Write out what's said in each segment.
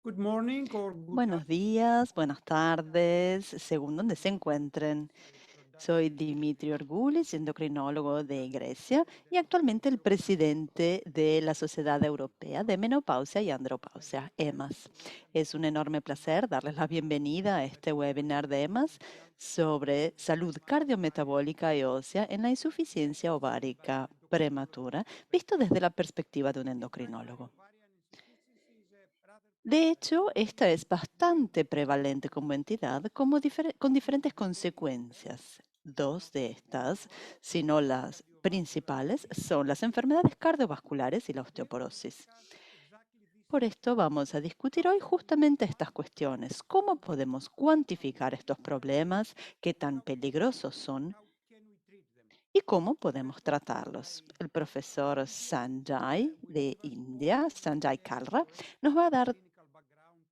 Good morning or good Buenos días, buenas tardes, según donde se encuentren. Soy Dimitri Orgulis, endocrinólogo de Grecia y actualmente el presidente de la Sociedad Europea de Menopausia y Andropausia, EMAS. Es un enorme placer darles la bienvenida a este webinar de EMAS sobre salud cardiometabólica y ósea en la insuficiencia ovárica prematura, visto desde la perspectiva de un endocrinólogo. De hecho, esta es bastante prevalente como entidad con diferentes consecuencias. Dos de estas, si no las principales, son las enfermedades cardiovasculares y la osteoporosis. Por esto vamos a discutir hoy justamente estas cuestiones. ¿Cómo podemos cuantificar estos problemas? ¿Qué tan peligrosos son? ¿Y cómo podemos tratarlos? El profesor Sanjay de India, Sanjay Kalra, nos va a dar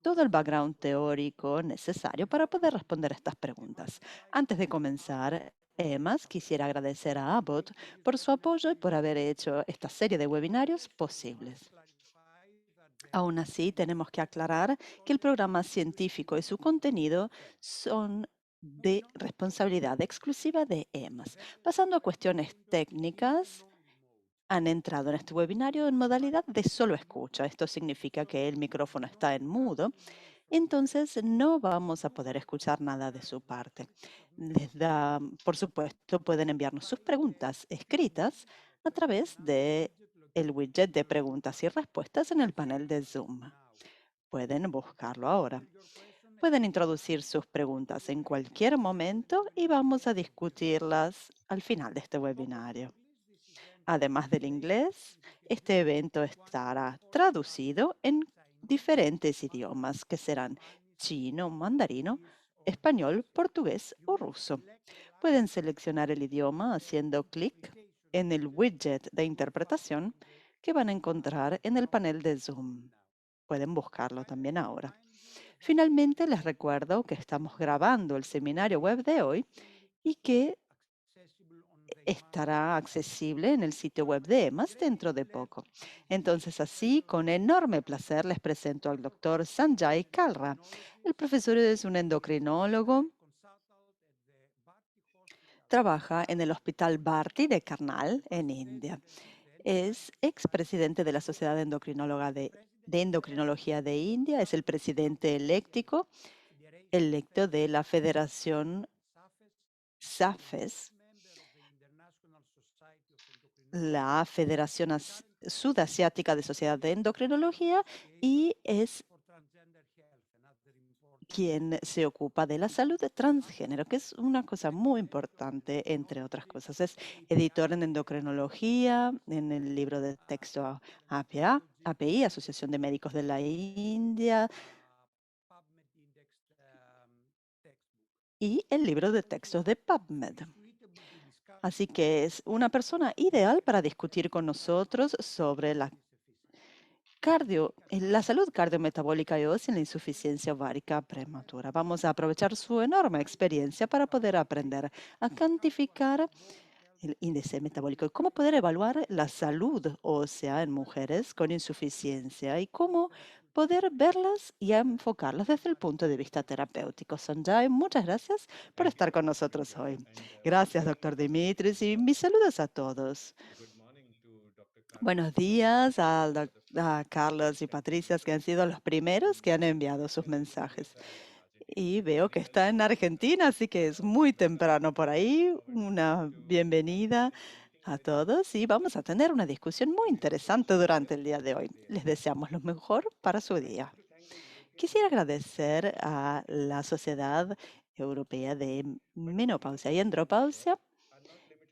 todo el background teórico necesario para poder responder estas preguntas. Antes de comenzar, además, quisiera agradecer a Abbott por su apoyo y por haber hecho esta serie de webinarios posibles. Aún así, tenemos que aclarar que el programa científico y su contenido son de responsabilidad exclusiva de EMAS. Pasando a cuestiones técnicas, han entrado en este webinario en modalidad de solo escucha. Esto significa que el micrófono está en mudo, entonces no vamos a poder escuchar nada de su parte. Por supuesto, pueden enviarnos sus preguntas escritas a través de el widget de preguntas y respuestas en el panel de Zoom. Pueden buscarlo ahora. Pueden introducir sus preguntas en cualquier momento y vamos a discutirlas al final de este webinario. Además del inglés, este evento estará traducido en diferentes idiomas que serán chino, mandarino, español, portugués o ruso. Pueden seleccionar el idioma haciendo clic en el widget de interpretación que van a encontrar en el panel de Zoom. Pueden buscarlo también ahora. Finalmente, les recuerdo que estamos grabando el seminario web de hoy y que estará accesible en el sitio web de EMAS dentro de poco. Entonces, así, con enorme placer, les presento al doctor Sanjay Kalra. El profesor es un endocrinólogo, trabaja en el Hospital Bharti de Karnal, en India. Es expresidente de la Sociedad de Endocrinología de India, es el presidente electo de la Federación SAFES, la Federación Sudasiática de Sociedad de Endocrinología, y es quien se ocupa de la salud de transgénero, que es una cosa muy importante, entre otras cosas. Es editor en endocrinología, en el libro de texto API, Asociación de Médicos de la India, y el libro de textos de PubMed. Así que es una persona ideal para discutir con nosotros sobre la salud cardiometabólica y ósea en la insuficiencia ovárica prematura. Vamos a aprovechar su enorme experiencia para poder aprender a cuantificar el índice metabólico y cómo poder evaluar la salud ósea en mujeres con insuficiencia y cómo poder verlas y enfocarlas desde el punto de vista terapéutico. Sanjay, muchas gracias por estar con nosotros hoy. Gracias, doctor Dimitris, y mis saludos a todos. Buenos días a Carlos y Patricia, que han sido los primeros que han enviado sus mensajes. Y veo que está en Argentina, así que es muy temprano por ahí. Una bienvenida a todos y vamos a tener una discusión muy interesante durante el día de hoy. Les deseamos lo mejor para su día. Quisiera agradecer a la Sociedad Europea de Menopausia y Andropausia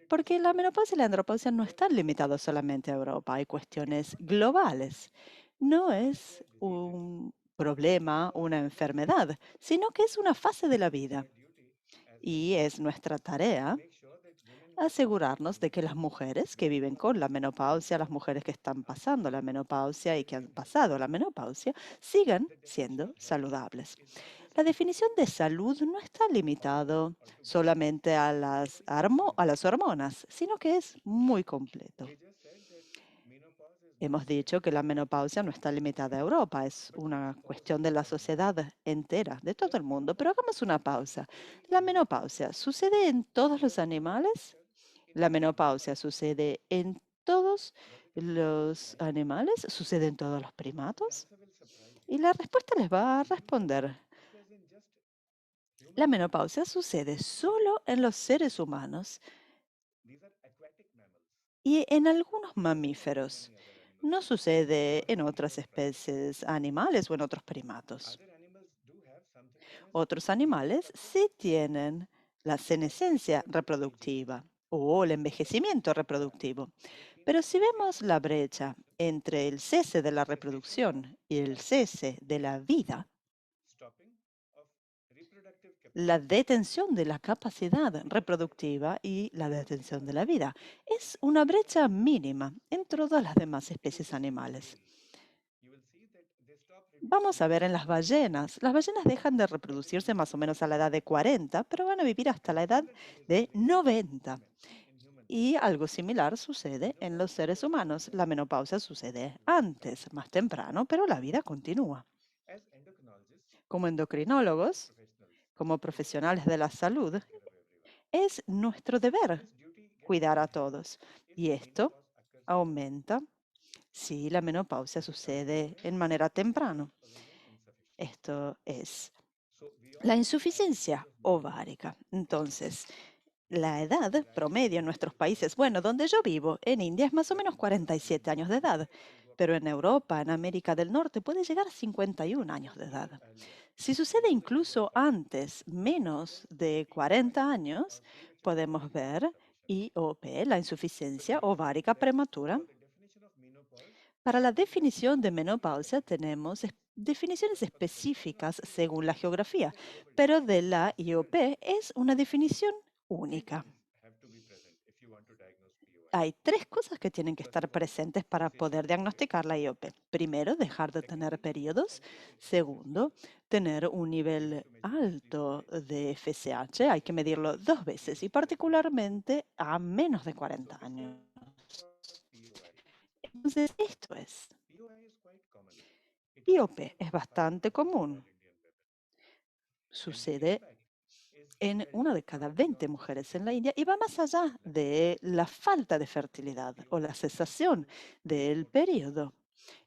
porque la menopausia y la andropausia no están limitados solamente a Europa, hay cuestiones globales. No es un problema, una enfermedad, sino que es una fase de la vida. Y es nuestra tarea asegurarnos de que las mujeres que viven con la menopausia, las mujeres que están pasando la menopausia y que han pasado la menopausia, sigan siendo saludables. La definición de salud no está limitado solamente a a las hormonas, sino que es muy completo. Hemos dicho que la menopausia no está limitada a Europa, es una cuestión de la sociedad entera, de todo el mundo. Pero hagamos una pausa. ¿La menopausia sucede en todos los animales? ¿La menopausia sucede en todos los animales? ¿Sucede en todos los primatos? Y la respuesta les va a responder. La menopausia sucede solo en los seres humanos y en algunos mamíferos. No sucede en otras especies animales o en otros primatos. Otros animales sí tienen la senescencia reproductiva o el envejecimiento reproductivo. Pero si vemos la brecha entre el cese de la reproducción y el cese de la vida, la detención de la capacidad reproductiva y la detención de la vida es una brecha mínima en todas las demás especies animales. Vamos a ver en las ballenas. Las ballenas dejan de reproducirse más o menos a la edad de 40, pero van a vivir hasta la edad de 90. Y algo similar sucede en los seres humanos. La menopausia sucede antes, más temprano, pero la vida continúa. Como endocrinólogos, como profesionales de la salud, es nuestro deber cuidar a todos. Y esto aumenta si la menopausia sucede en manera temprana. Esto es la insuficiencia ovárica. Entonces, la edad promedio en nuestros países, bueno, donde yo vivo, en India, es más o menos 47 años de edad, pero en Europa, en América del Norte, puede llegar a 51 años de edad. Si sucede incluso antes, menos de 40 años, podemos ver IOP, la insuficiencia ovárica prematura. Para la definición de menopausia tenemos definiciones específicas según la geografía, pero de la IOP es una definición única. Hay tres cosas que tienen que estar presentes para poder diagnosticar la IOP. Primero, dejar de tener periodos. Segundo, tener un nivel alto de FSH. Hay que medirlo 2 veces y particularmente a menos de 40 años. Entonces, esto es. IOP es bastante común. Sucede en una de cada 20 mujeres en la India y va más allá de la falta de fertilidad o la cesación del periodo.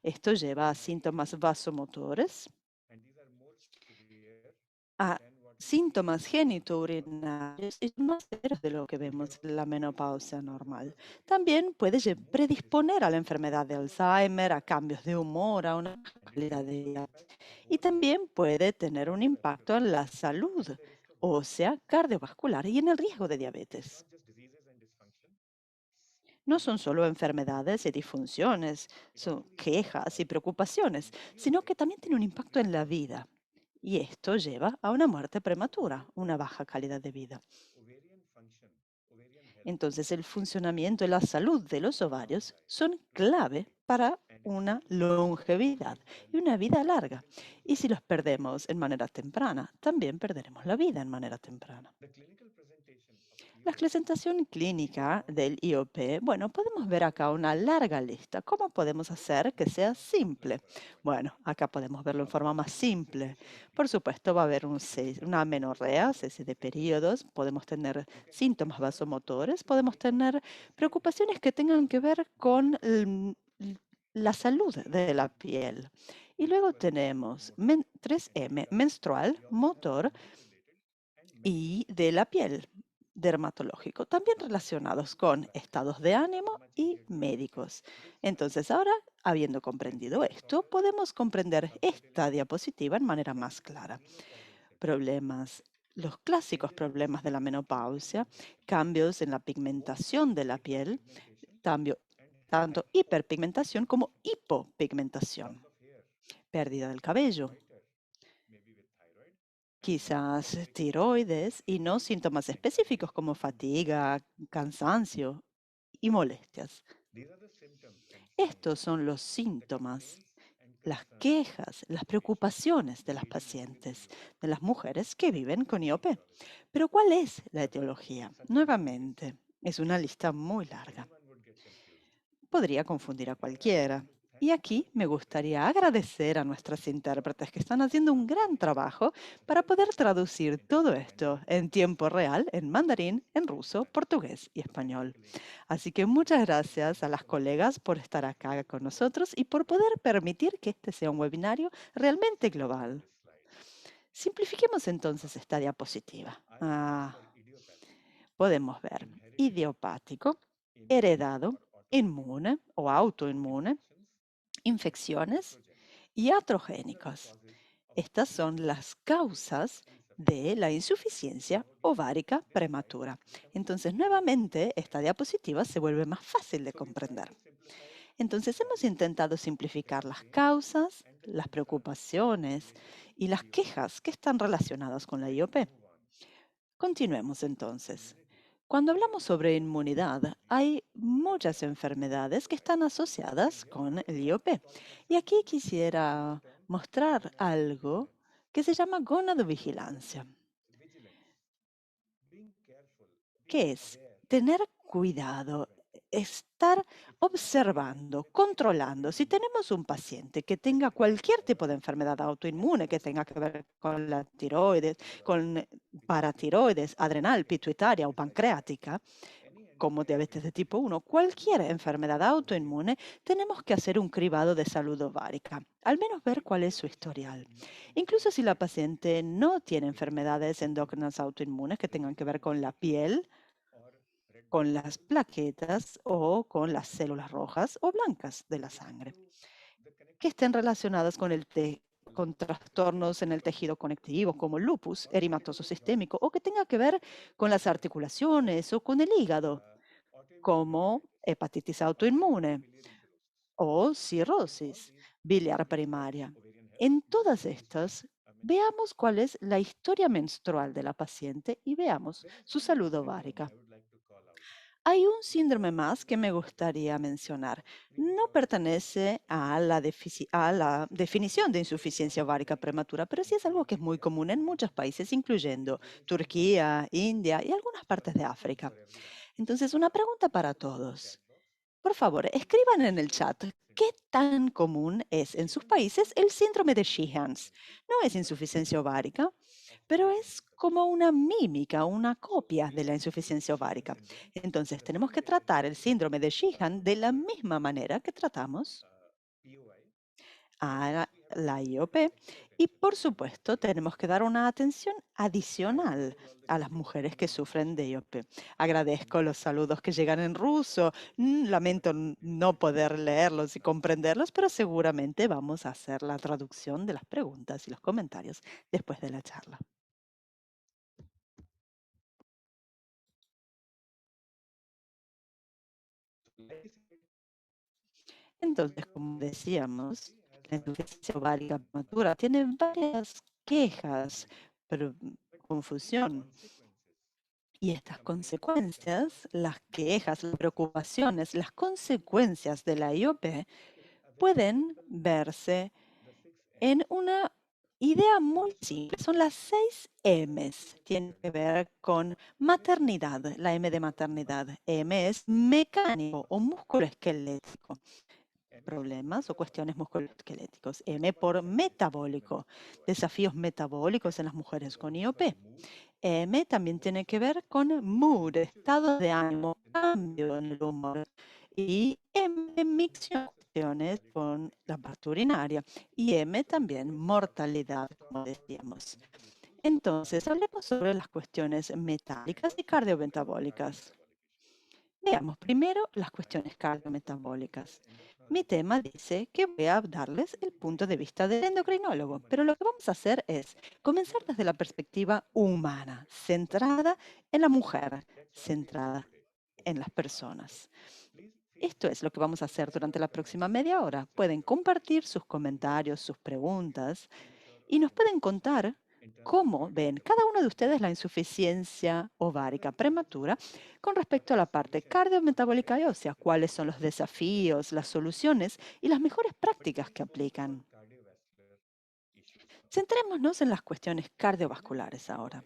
Esto lleva a síntomas vasomotores, a síntomas genitourinarios y son más severos de lo que vemos en la menopausia normal. También puede predisponer a la enfermedad de Alzheimer, a cambios de humor, a una calidad de vida. Y también puede tener un impacto en la salud ósea, cardiovascular y en el riesgo de diabetes. No son solo enfermedades y disfunciones, son quejas y preocupaciones, sino que también tiene un impacto en la vida. Y esto lleva a una muerte prematura, una baja calidad de vida. Entonces, el funcionamiento y la salud de los ovarios son clave para una longevidad y una vida larga. Y si los perdemos en manera temprana, también perderemos la vida en manera temprana. La presentación clínica del IOP, bueno, podemos ver acá una larga lista. ¿Cómo podemos hacer que sea simple? Bueno, acá podemos verlo en forma más simple. Por supuesto, va a haber una amenorrea, cese de periodos, podemos tener síntomas vasomotores, podemos tener preocupaciones que tengan que ver con la salud de la piel. Y luego tenemos 3M, menstrual, motor y de la piel dermatológico, también relacionados con estados de ánimo y médicos. Entonces, ahora, habiendo comprendido esto, podemos comprender esta diapositiva en manera más clara. Problemas, los clásicos problemas de la menopausia, cambios en la pigmentación de la piel, cambio, tanto hiperpigmentación como hipopigmentación, pérdida del cabello, quizás tiroides y no síntomas específicos como fatiga, cansancio y molestias. Estos son los síntomas, las quejas, las preocupaciones de las pacientes, de las mujeres que viven con IOP. Pero ¿cuál es la etiología? Nuevamente, es una lista muy larga. podría confundir a cualquiera. Y aquí me gustaría agradecer a nuestras intérpretes que están haciendo un gran trabajo para poder traducir todo esto en tiempo real en mandarín, en ruso, portugués y español. Así que muchas gracias a las colegas por estar acá con nosotros y por poder permitir que este sea un webinario realmente global. Simplifiquemos entonces esta diapositiva. Podemos ver idiopático, heredado, inmune o autoinmune, infecciones y atrogénicos. Estas son las causas de la insuficiencia ovárica prematura. Entonces, nuevamente, esta diapositiva se vuelve más fácil de comprender. Entonces, hemos intentado simplificar las causas, las preocupaciones y las quejas que están relacionadas con la IOP. Continuemos entonces. Cuando hablamos sobre inmunidad, hay muchas enfermedades que están asociadas con el IOP. Y aquí quisiera mostrar algo que se llama gonadovigilancia, que es tener cuidado, estar observando, controlando. Si tenemos un paciente que tenga cualquier tipo de enfermedad autoinmune que tenga que ver con la tiroides, con paratiroides, adrenal, pituitaria o pancreática, como diabetes de tipo 1, cualquier enfermedad autoinmune, tenemos que hacer un cribado de salud ovárica, al menos ver cuál es su historial. Incluso si la paciente no tiene enfermedades endócrinas autoinmunes que tengan que ver con la piel, con las plaquetas o con las células rojas o blancas de la sangre, que estén relacionadas con trastornos en el tejido conectivo como lupus eritematoso sistémico o que tenga que ver con las articulaciones o con el hígado, como hepatitis autoinmune o cirrosis biliar primaria. En todas estas, veamos cuál es la historia menstrual de la paciente y veamos su salud ovárica. Hay un síndrome más que me gustaría mencionar. No pertenece a a la definición de insuficiencia ovárica prematura, pero sí es algo que es muy común en muchos países, incluyendo Turquía, India y algunas partes de África. Entonces, una pregunta para todos. Por favor, escriban en el chat qué tan común es en sus países el síndrome de Sheehan's. No es insuficiencia ovárica, pero es como una mímica, una copia de la insuficiencia ovárica. Entonces, tenemos que tratar el síndrome de Sheehan de la misma manera que tratamos a la IOP. Y por supuesto, tenemos que dar una atención adicional a las mujeres que sufren de IOP. Agradezco los saludos que llegan en ruso. Lamento no poder leerlos y comprenderlos, pero seguramente vamos a hacer la traducción de las preguntas y los comentarios después de la charla. Entonces, como decíamos, la insuficiencia ovárica prematura tiene varias quejas, pero confusión. Y estas consecuencias, las quejas, las preocupaciones, las consecuencias de la IOP pueden verse en una idea muy simple. Son las 6 M's. Tienen que ver con maternidad, la M de maternidad. M es mecánico o musculoesquelético. Problemas o cuestiones musculoesqueléticos. M por metabólico, desafíos metabólicos en las mujeres con IOP. M también tiene que ver con mood, estado de ánimo, cambio en el humor. Y M, micciones con la parte urinaria. Y M también, mortalidad, como decíamos. Entonces, hablemos sobre las cuestiones metálicas y cardiometabólicas. Veamos primero las cuestiones cardiometabólicas. Mi tema dice que voy a darles el punto de vista del endocrinólogo, pero lo que vamos a hacer es comenzar desde la perspectiva humana, centrada en la mujer, centrada en las personas. Esto es lo que vamos a hacer durante la próxima media hora. Pueden compartir sus comentarios, sus preguntas y nos pueden contar cómo ven cada uno de ustedes la insuficiencia ovárica prematura con respecto a la parte cardiometabólica y ósea, cuáles son los desafíos, las soluciones y las mejores prácticas que aplican. Centrémonos en las cuestiones cardiovasculares ahora.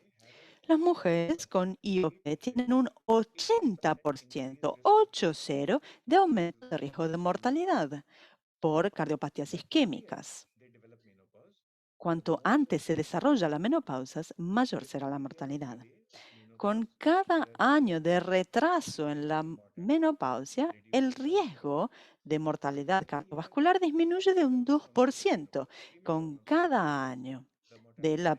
Las mujeres con IOP tienen un 80%, 80, de aumento de riesgo de mortalidad por cardiopatías isquémicas. Cuanto antes se desarrolla la menopausia, mayor será la mortalidad. Con cada año de retraso en la menopausia, el riesgo de mortalidad cardiovascular disminuye de un 2%. Con cada año de la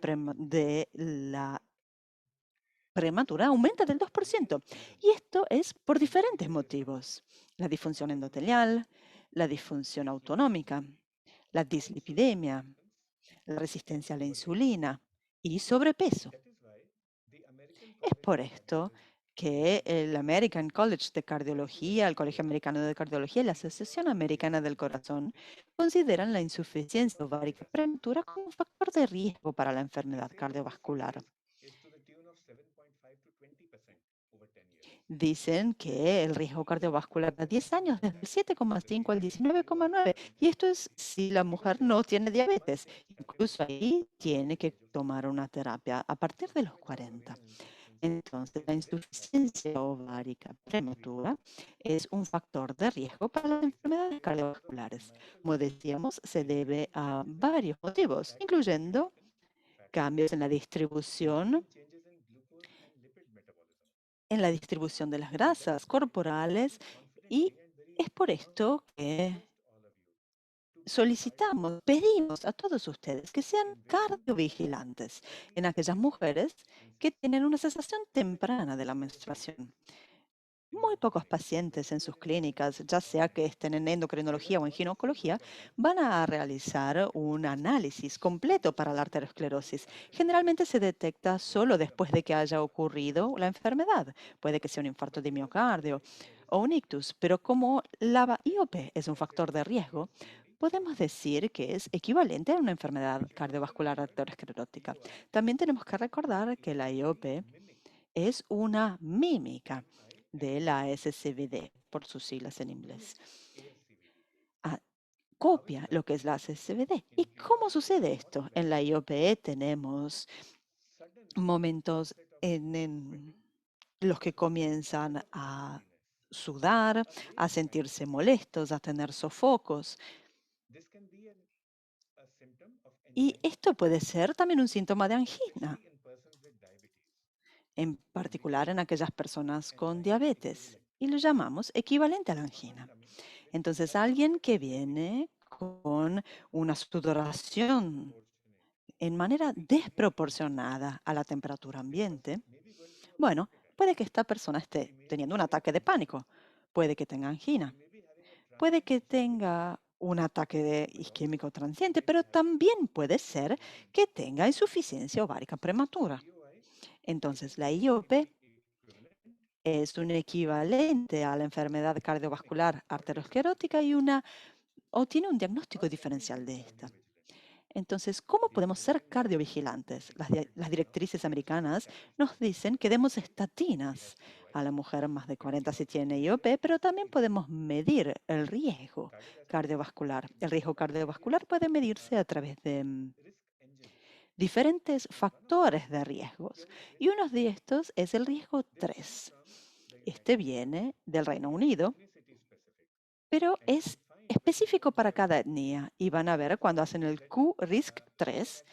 prematura aumenta del 2%. Y esto es por diferentes motivos. La disfunción endotelial, la disfunción autonómica, la dislipidemia, la resistencia a la insulina y sobrepeso. Es por esto que el American College de Cardiología, el Colegio Americano de Cardiología y la Asociación Americana del Corazón consideran la insuficiencia ovárica prematura como un factor de riesgo para la enfermedad cardiovascular. Dicen que el riesgo cardiovascular a 10 años desde el 7,5 al 19,9. Y esto es si la mujer no tiene diabetes. Incluso ahí tiene que tomar una terapia a partir de los 40. Entonces, la insuficiencia ovárica prematura es un factor de riesgo para las enfermedades cardiovasculares. Como decíamos, se debe a varios motivos, incluyendo cambios en la distribución de las grasas corporales, y es por esto que pedimos a todos ustedes que sean cardiovigilantes en aquellas mujeres que tienen una cesación temprana de la menstruación. Muy pocos pacientes en sus clínicas, ya sea que estén en endocrinología o en ginecología, van a realizar un análisis completo para la arteriosclerosis. Generalmente se detecta solo después de que haya ocurrido la enfermedad. Puede que sea un infarto de miocardio o un ictus, pero como la IOP es un factor de riesgo, podemos decir que es equivalente a una enfermedad cardiovascular arteriosclerótica. También tenemos que recordar que la IOP es una mímica de la SCVD, por sus siglas en inglés. Ah, copia lo que es la SCVD. ¿Y cómo sucede esto? En la IOP tenemos momentos en los que comienzan a sudar, a sentirse molestos, a tener sofocos. Y esto puede ser también un síntoma de angina, en particular en aquellas personas con diabetes, y lo llamamos equivalente a la angina. Entonces, alguien que viene con una sudoración en manera desproporcionada a la temperatura ambiente, bueno, puede que esta persona esté teniendo un ataque de pánico, puede que tenga angina, puede que tenga un ataque de isquémico transiente, pero también puede ser que tenga insuficiencia ovárica prematura. Entonces, la IOP es un equivalente a la enfermedad cardiovascular arteriosclerótica o tiene un diagnóstico diferencial de esta. Entonces, ¿cómo podemos ser cardiovigilantes? Las directrices americanas nos dicen que demos estatinas a la mujer más de 40 si tiene IOP, pero también podemos medir el riesgo cardiovascular. El riesgo cardiovascular puede medirse a través de diferentes factores de riesgos. Y uno de estos es el riesgo 3. Este viene del Reino Unido, pero es específico para cada etnia. Y van a ver cuando hacen el Q-RISC-3,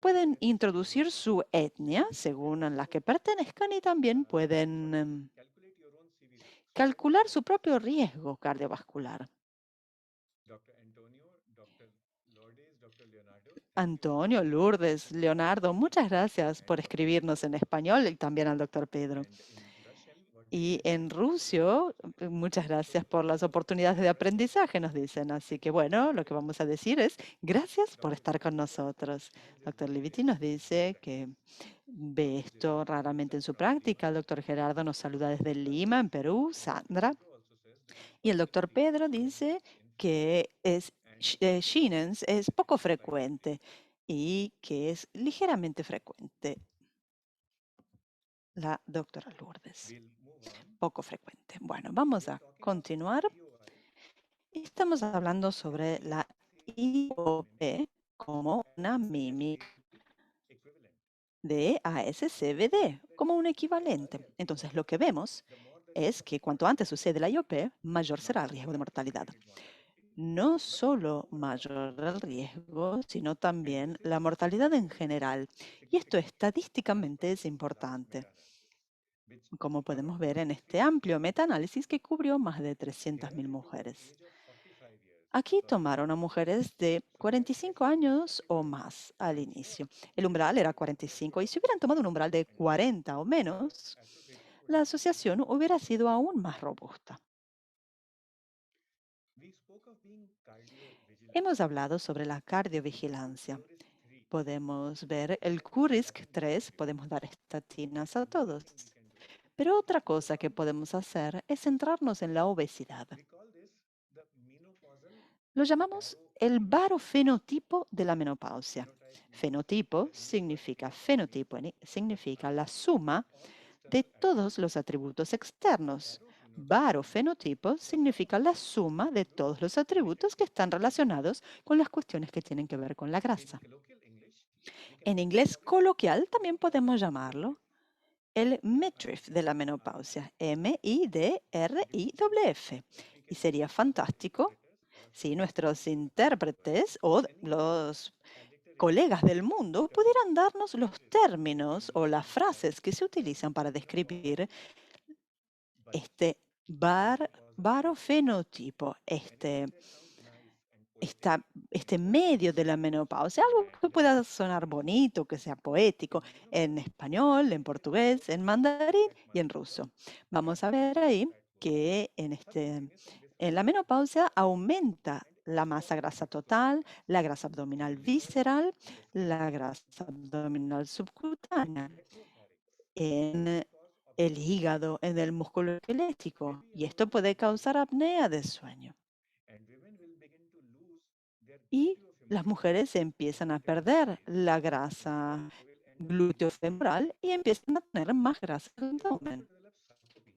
pueden introducir su etnia según a la que pertenezcan y también pueden calcular su propio riesgo cardiovascular. Antonio, Lourdes, Leonardo, muchas gracias por escribirnos en español y también al doctor Pedro. Y en ruso, muchas gracias por las oportunidades de aprendizaje, nos dicen. Así que bueno, lo que vamos a decir es gracias por estar con nosotros. Doctor Leviti nos dice que ve esto raramente en su práctica. El doctor Gerardo nos saluda desde Lima, en Perú. Sandra. Y el doctor Pedro dice que Shinens es poco frecuente y que es ligeramente frecuente. La doctora Lourdes. Poco frecuente. Bueno, vamos a continuar. Estamos hablando sobre la IOP como una mímica de ASCVD como un equivalente. Entonces, lo que vemos es que cuanto antes sucede la IOP, mayor será el riesgo de mortalidad. No solo mayor el riesgo, sino también la mortalidad en general. Y esto estadísticamente es importante, como podemos ver en este amplio metaanálisis que cubrió más de 300.000 mujeres. Aquí tomaron a mujeres de 45 años o más al inicio. El umbral era 45 y si hubieran tomado un umbral de 40 o menos, la asociación hubiera sido aún más robusta. Hemos hablado sobre la cardiovigilancia. Podemos ver el QRISC-3, podemos dar estatinas a todos. Pero otra cosa que podemos hacer es centrarnos en la obesidad. Lo llamamos el barofenotipo de la menopausia. Fenotipo significa significa la suma de todos los atributos externos. Barofenotipo significa la suma de todos los atributos que están relacionados con las cuestiones que tienen que ver con la grasa. En inglés coloquial también podemos llamarlo el midriff de la menopausia, MIDRIF. Y sería fantástico si nuestros intérpretes o los colegas del mundo pudieran darnos los términos o las frases que se utilizan para describir este barofenotipo, este medio de la menopausia, algo que pueda sonar bonito, que sea poético, en español, en portugués, en mandarín y en ruso. Vamos a ver ahí que en la menopausia aumenta la masa grasa total, la grasa abdominal visceral, la grasa abdominal subcutánea, en el hígado, en el músculo esquelético, y esto puede causar apnea de sueño. Y las mujeres empiezan a perder la grasa glúteo-femoral y empiezan a tener más grasa en el abdomen.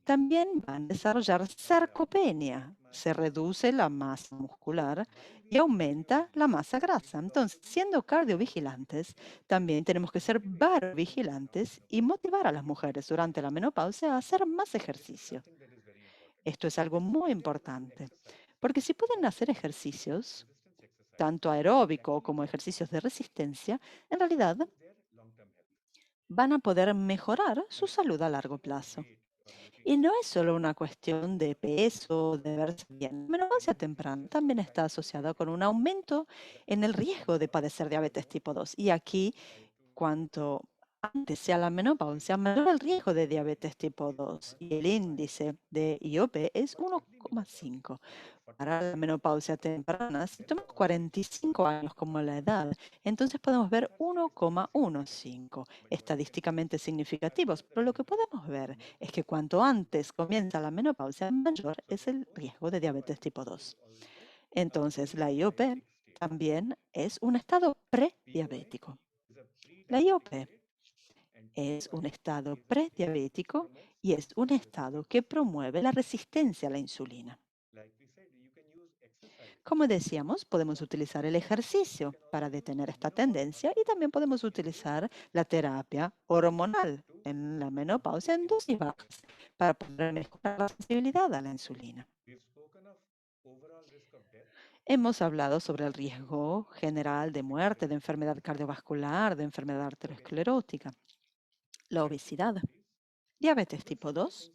También van a desarrollar sarcopenia. Se reduce la masa muscular y aumenta la masa grasa. Entonces, siendo cardiovigilantes, también tenemos que ser barovigilantes y motivar a las mujeres durante la menopausia a hacer más ejercicio. Esto es algo muy importante, porque si pueden hacer ejercicios, tanto aeróbico como ejercicios de resistencia, en realidad van a poder mejorar su salud a largo plazo. Y no es solo una cuestión de peso, de verse bien. La menopausia temprana también está asociada con un aumento en el riesgo de padecer diabetes tipo 2. Y aquí, cuanto antes sea la menopausia, mayor el riesgo de diabetes tipo 2. Y el índice de IOP es 1,5. Para la menopausia temprana, si tomamos 45 años como la edad, entonces podemos ver 1,15 estadísticamente significativos, pero lo que podemos ver es que cuanto antes comienza la menopausia, mayor es el riesgo de diabetes tipo 2. Entonces, la IOP también es un estado prediabético. La IOP es un estado prediabético y es un estado que promueve la resistencia a la insulina. Como decíamos, podemos utilizar el ejercicio para detener esta tendencia y también podemos utilizar la terapia hormonal en la menopausia en dosis bajas para poder mejorar la sensibilidad a la insulina. Hemos hablado sobre el riesgo general de muerte, de enfermedad cardiovascular, de enfermedad arteriosclerótica, la obesidad, diabetes tipo 2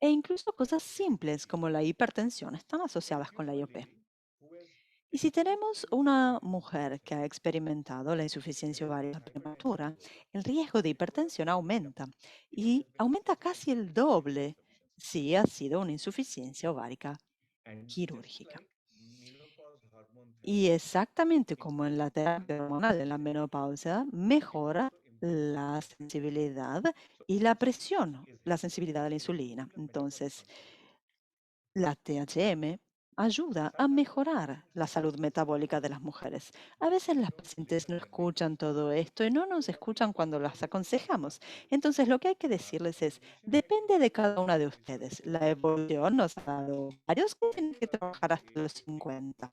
e incluso cosas simples como la hipertensión están asociadas con la IOP. Y si tenemos una mujer que ha experimentado la insuficiencia ovárica prematura, el riesgo de hipertensión aumenta y aumenta casi el doble si ha sido una insuficiencia ovárica quirúrgica. Y exactamente como en la terapia hormonal en la menopausia, mejora la sensibilidad y la presión, la sensibilidad a la insulina. Entonces, la THM ayuda a mejorar la salud metabólica de las mujeres. A veces las pacientes no escuchan todo esto y no nos escuchan cuando las aconsejamos. Entonces, lo que hay que decirles es, depende de cada una de ustedes. La evolución nos ha dado varios que tienen que trabajar hasta los 50.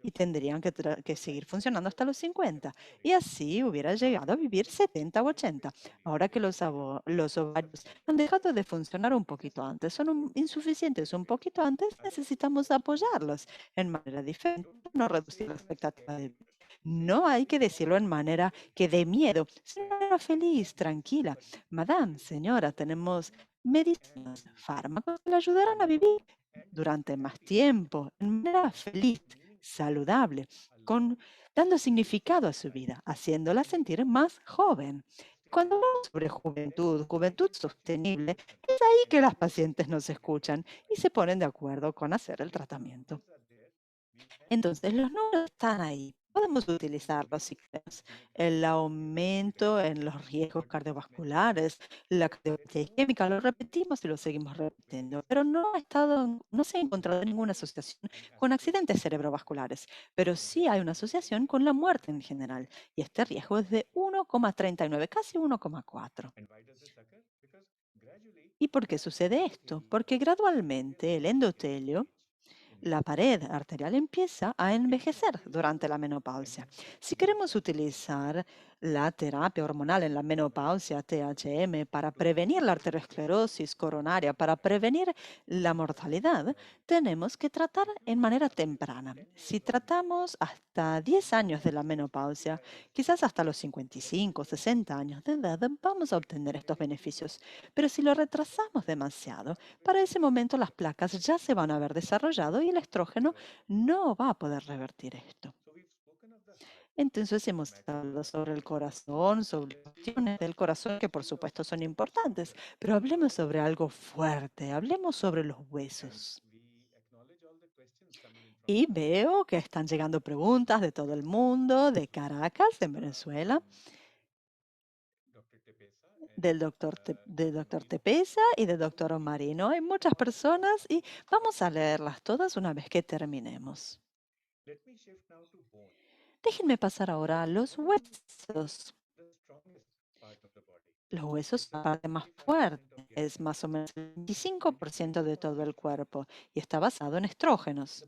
y tendrían que seguir funcionando hasta los 50. Y así hubiera llegado a vivir 70 o 80. Ahora que los ovarios han dejado de funcionar un poquito antes, son insuficientes un poquito antes, necesitamos apoyarlos en manera diferente, no reducir la expectativa de vida. No hay que decirlo en manera que dé miedo, sino de manera feliz, tranquila. Madame, señora, tenemos medicinas, fármacos que le ayudarán a vivir durante más tiempo, en manera feliz, saludable, con, dando significado a su vida, haciéndola sentir más joven. Cuando hablamos sobre juventud, juventud sostenible, es ahí que las pacientes nos escuchan y se ponen de acuerdo con hacer el tratamiento. Entonces, los números están ahí. Podemos utilizarlos si queremos. El aumento en los riesgos cardiovasculares, la cardiopatía isquémica, lo repetimos y lo seguimos repitiendo, pero no se ha encontrado ninguna asociación con accidentes cerebrovasculares, pero sí hay una asociación con la muerte en general, y este riesgo es de 1,39, casi 1,4. ¿Y por qué sucede esto? Porque gradualmente el endotelio, la pared arterial, empieza a envejecer durante la menopausia. Si queremos utilizar la terapia hormonal en la menopausia, THM, para prevenir la arteriosclerosis coronaria, para prevenir la mortalidad, tenemos que tratar en manera temprana. Si tratamos hasta 10 años de la menopausia, quizás hasta los 55, 60 años de edad, vamos a obtener estos beneficios. Pero si lo retrasamos demasiado, para ese momento las placas ya se van a haber desarrollado y el estrógeno no va a poder revertir esto. Entonces hemos hablado sobre el corazón, sobre cuestiones del corazón que por supuesto son importantes, pero hablemos sobre algo fuerte, hablemos sobre los huesos. Y veo que están llegando preguntas de todo el mundo, de Caracas, en Venezuela, del doctor Tepesa y del doctor Omarino. Hay muchas personas y vamos a leerlas todas una vez que terminemos. Déjenme pasar ahora a los huesos. Los huesos son la parte más fuerte, es más o menos el 25% de todo el cuerpo y está basado en estrógenos.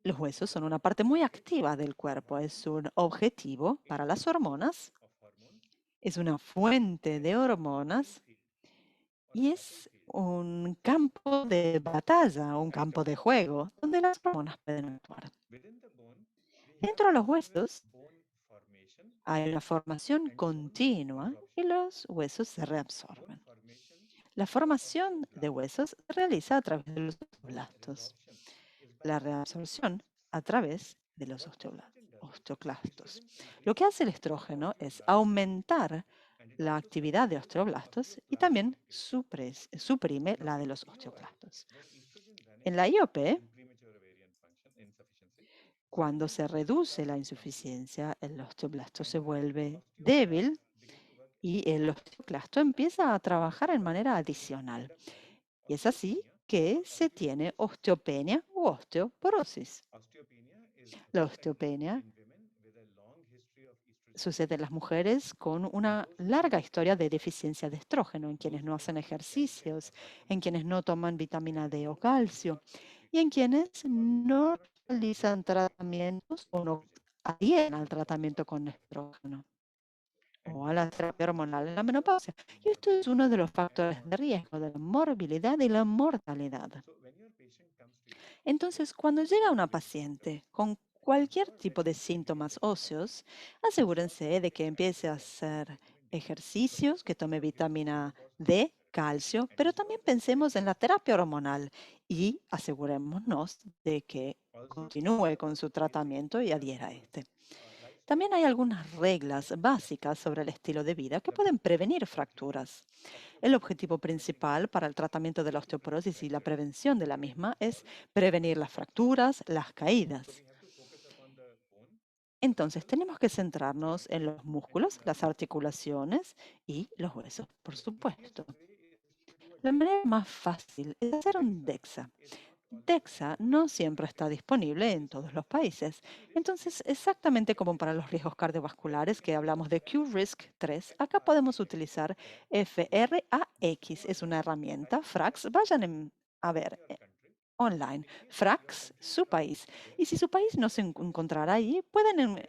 Los huesos son una parte muy activa del cuerpo, es un objetivo para las hormonas, es una fuente de hormonas y es un campo de batalla, un campo de juego donde las hormonas pueden actuar. Dentro de los huesos hay una formación continua y los huesos se reabsorben. La formación de huesos se realiza a través de los osteoblastos. La reabsorción a través de los osteoclastos. Lo que hace el estrógeno es aumentar la actividad de osteoblastos y también suprime la de los osteoclastos. En la IOP, cuando se reduce la insuficiencia, el osteoblasto se vuelve débil y el osteoclasto empieza a trabajar en manera adicional. Y es así que se tiene osteopenia u osteoporosis. La osteopenia sucede en las mujeres con una larga historia de deficiencia de estrógeno, en quienes no hacen ejercicios, en quienes no toman vitamina D o calcio y en quienes no realizan tratamientos o no adhieren al tratamiento con estrógeno o a la terapia hormonal en la menopausia. Y esto es uno de los factores de riesgo de la morbilidad y la mortalidad. Entonces, cuando llega una paciente con cualquier tipo de síntomas óseos, asegúrense de que empiece a hacer ejercicios, que tome vitamina D, calcio, pero también pensemos en la terapia hormonal y asegurémonos de que continúe con su tratamiento y adhiera a este. También hay algunas reglas básicas sobre el estilo de vida que pueden prevenir fracturas. El objetivo principal para el tratamiento de la osteoporosis y la prevención de la misma es prevenir las fracturas, las caídas. Entonces, tenemos que centrarnos en los músculos, las articulaciones y los huesos, por supuesto. La manera más fácil es hacer un DEXA. DEXA no siempre está disponible en todos los países. Entonces, exactamente como para los riesgos cardiovasculares que hablamos de QRISK-3, acá podemos utilizar FRAX. Es una herramienta, FRAX. Vayan a ver online. Frax, su país. Y si su país no se encontrará ahí, pueden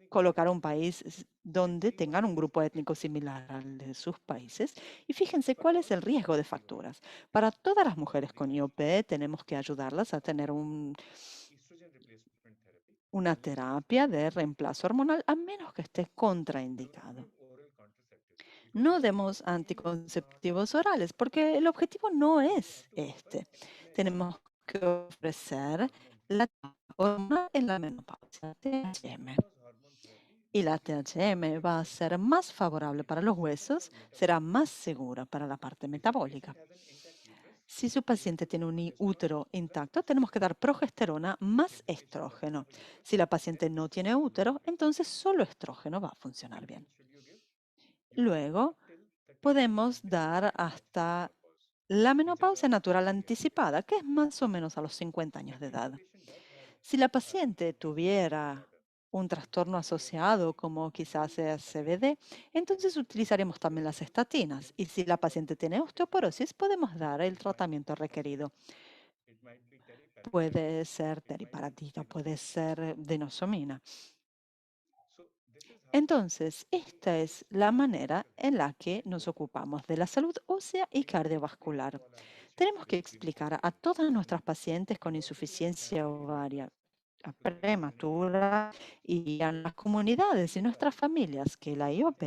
colocar un país donde tengan un grupo étnico similar al de sus países. Y fíjense cuál es el riesgo de facturas. Para todas las mujeres con IOP, tenemos que ayudarlas a tener una terapia de reemplazo hormonal a menos que esté contraindicado. No demos anticonceptivos orales porque el objetivo no es este. Tenemos que ofrecer la hormona en la menopausia, THM. Y la THM va a ser más favorable para los huesos, será más segura para la parte metabólica. Si su paciente tiene un útero intacto, tenemos que dar progesterona más estrógeno. Si la paciente no tiene útero, entonces solo estrógeno va a funcionar bien. Luego, podemos dar hasta la menopausia natural anticipada, que es más o menos a los 50 años de edad. Si la paciente tuviera un trastorno asociado como quizás sea CVD, entonces utilizaremos también las estatinas. Y si la paciente tiene osteoporosis, podemos dar el tratamiento requerido. Puede ser teriparatida, puede ser denosomina. Entonces, esta es la manera en la que nos ocupamos de la salud ósea y cardiovascular. Tenemos que explicar a todas nuestras pacientes con insuficiencia ovaria prematura y a las comunidades y nuestras familias que la IOP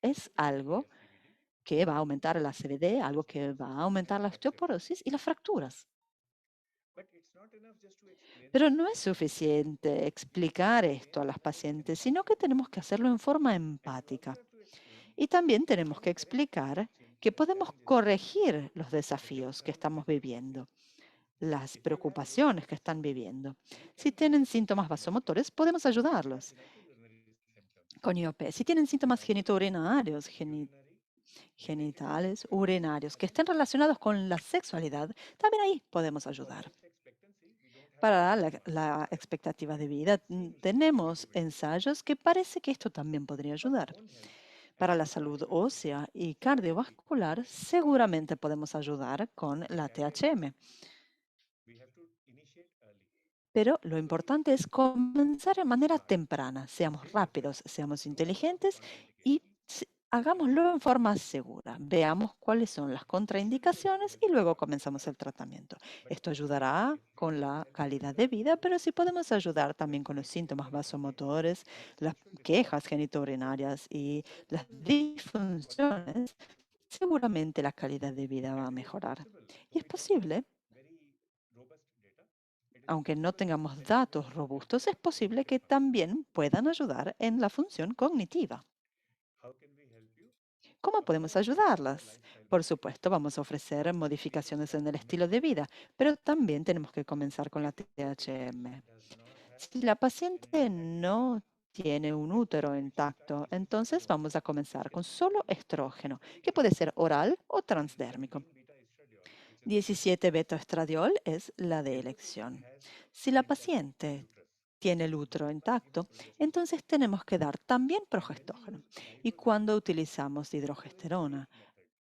es algo que va a aumentar la CVD, algo que va a aumentar la osteoporosis y las fracturas. Pero no es suficiente explicar esto a las pacientes, sino que tenemos que hacerlo en forma empática. Y también tenemos que explicar que podemos corregir los desafíos que estamos viviendo, las preocupaciones que están viviendo. Si tienen síntomas vasomotores, podemos ayudarlos con IOP. Si tienen síntomas genitourinarios, genitales, urinarios, que estén relacionados con la sexualidad, también ahí podemos ayudar. Para la expectativa de vida, tenemos ensayos que parece que esto también podría ayudar. Para la salud ósea y cardiovascular, seguramente podemos ayudar con la THM. Pero lo importante es comenzar de manera temprana. Seamos rápidos, seamos inteligentes y hagámoslo en forma segura. Veamos cuáles son las contraindicaciones y luego comenzamos el tratamiento. Esto ayudará con la calidad de vida, pero si podemos ayudar también con los síntomas vasomotores, las quejas genitourinarias y las disfunciones, seguramente la calidad de vida va a mejorar. Y es posible, aunque no tengamos datos robustos, es posible que también puedan ayudar en la función cognitiva. ¿Cómo podemos ayudarlas? Por supuesto, vamos a ofrecer modificaciones en el estilo de vida, pero también tenemos que comenzar con la THM. Si la paciente no tiene un útero intacto, entonces vamos a comenzar con solo estrógeno, que puede ser oral o transdérmico. 17 beta-estradiol es la de elección. Si la paciente tiene el útero intacto, entonces tenemos que dar también progestógeno. Y cuando utilizamos hidrogesterona,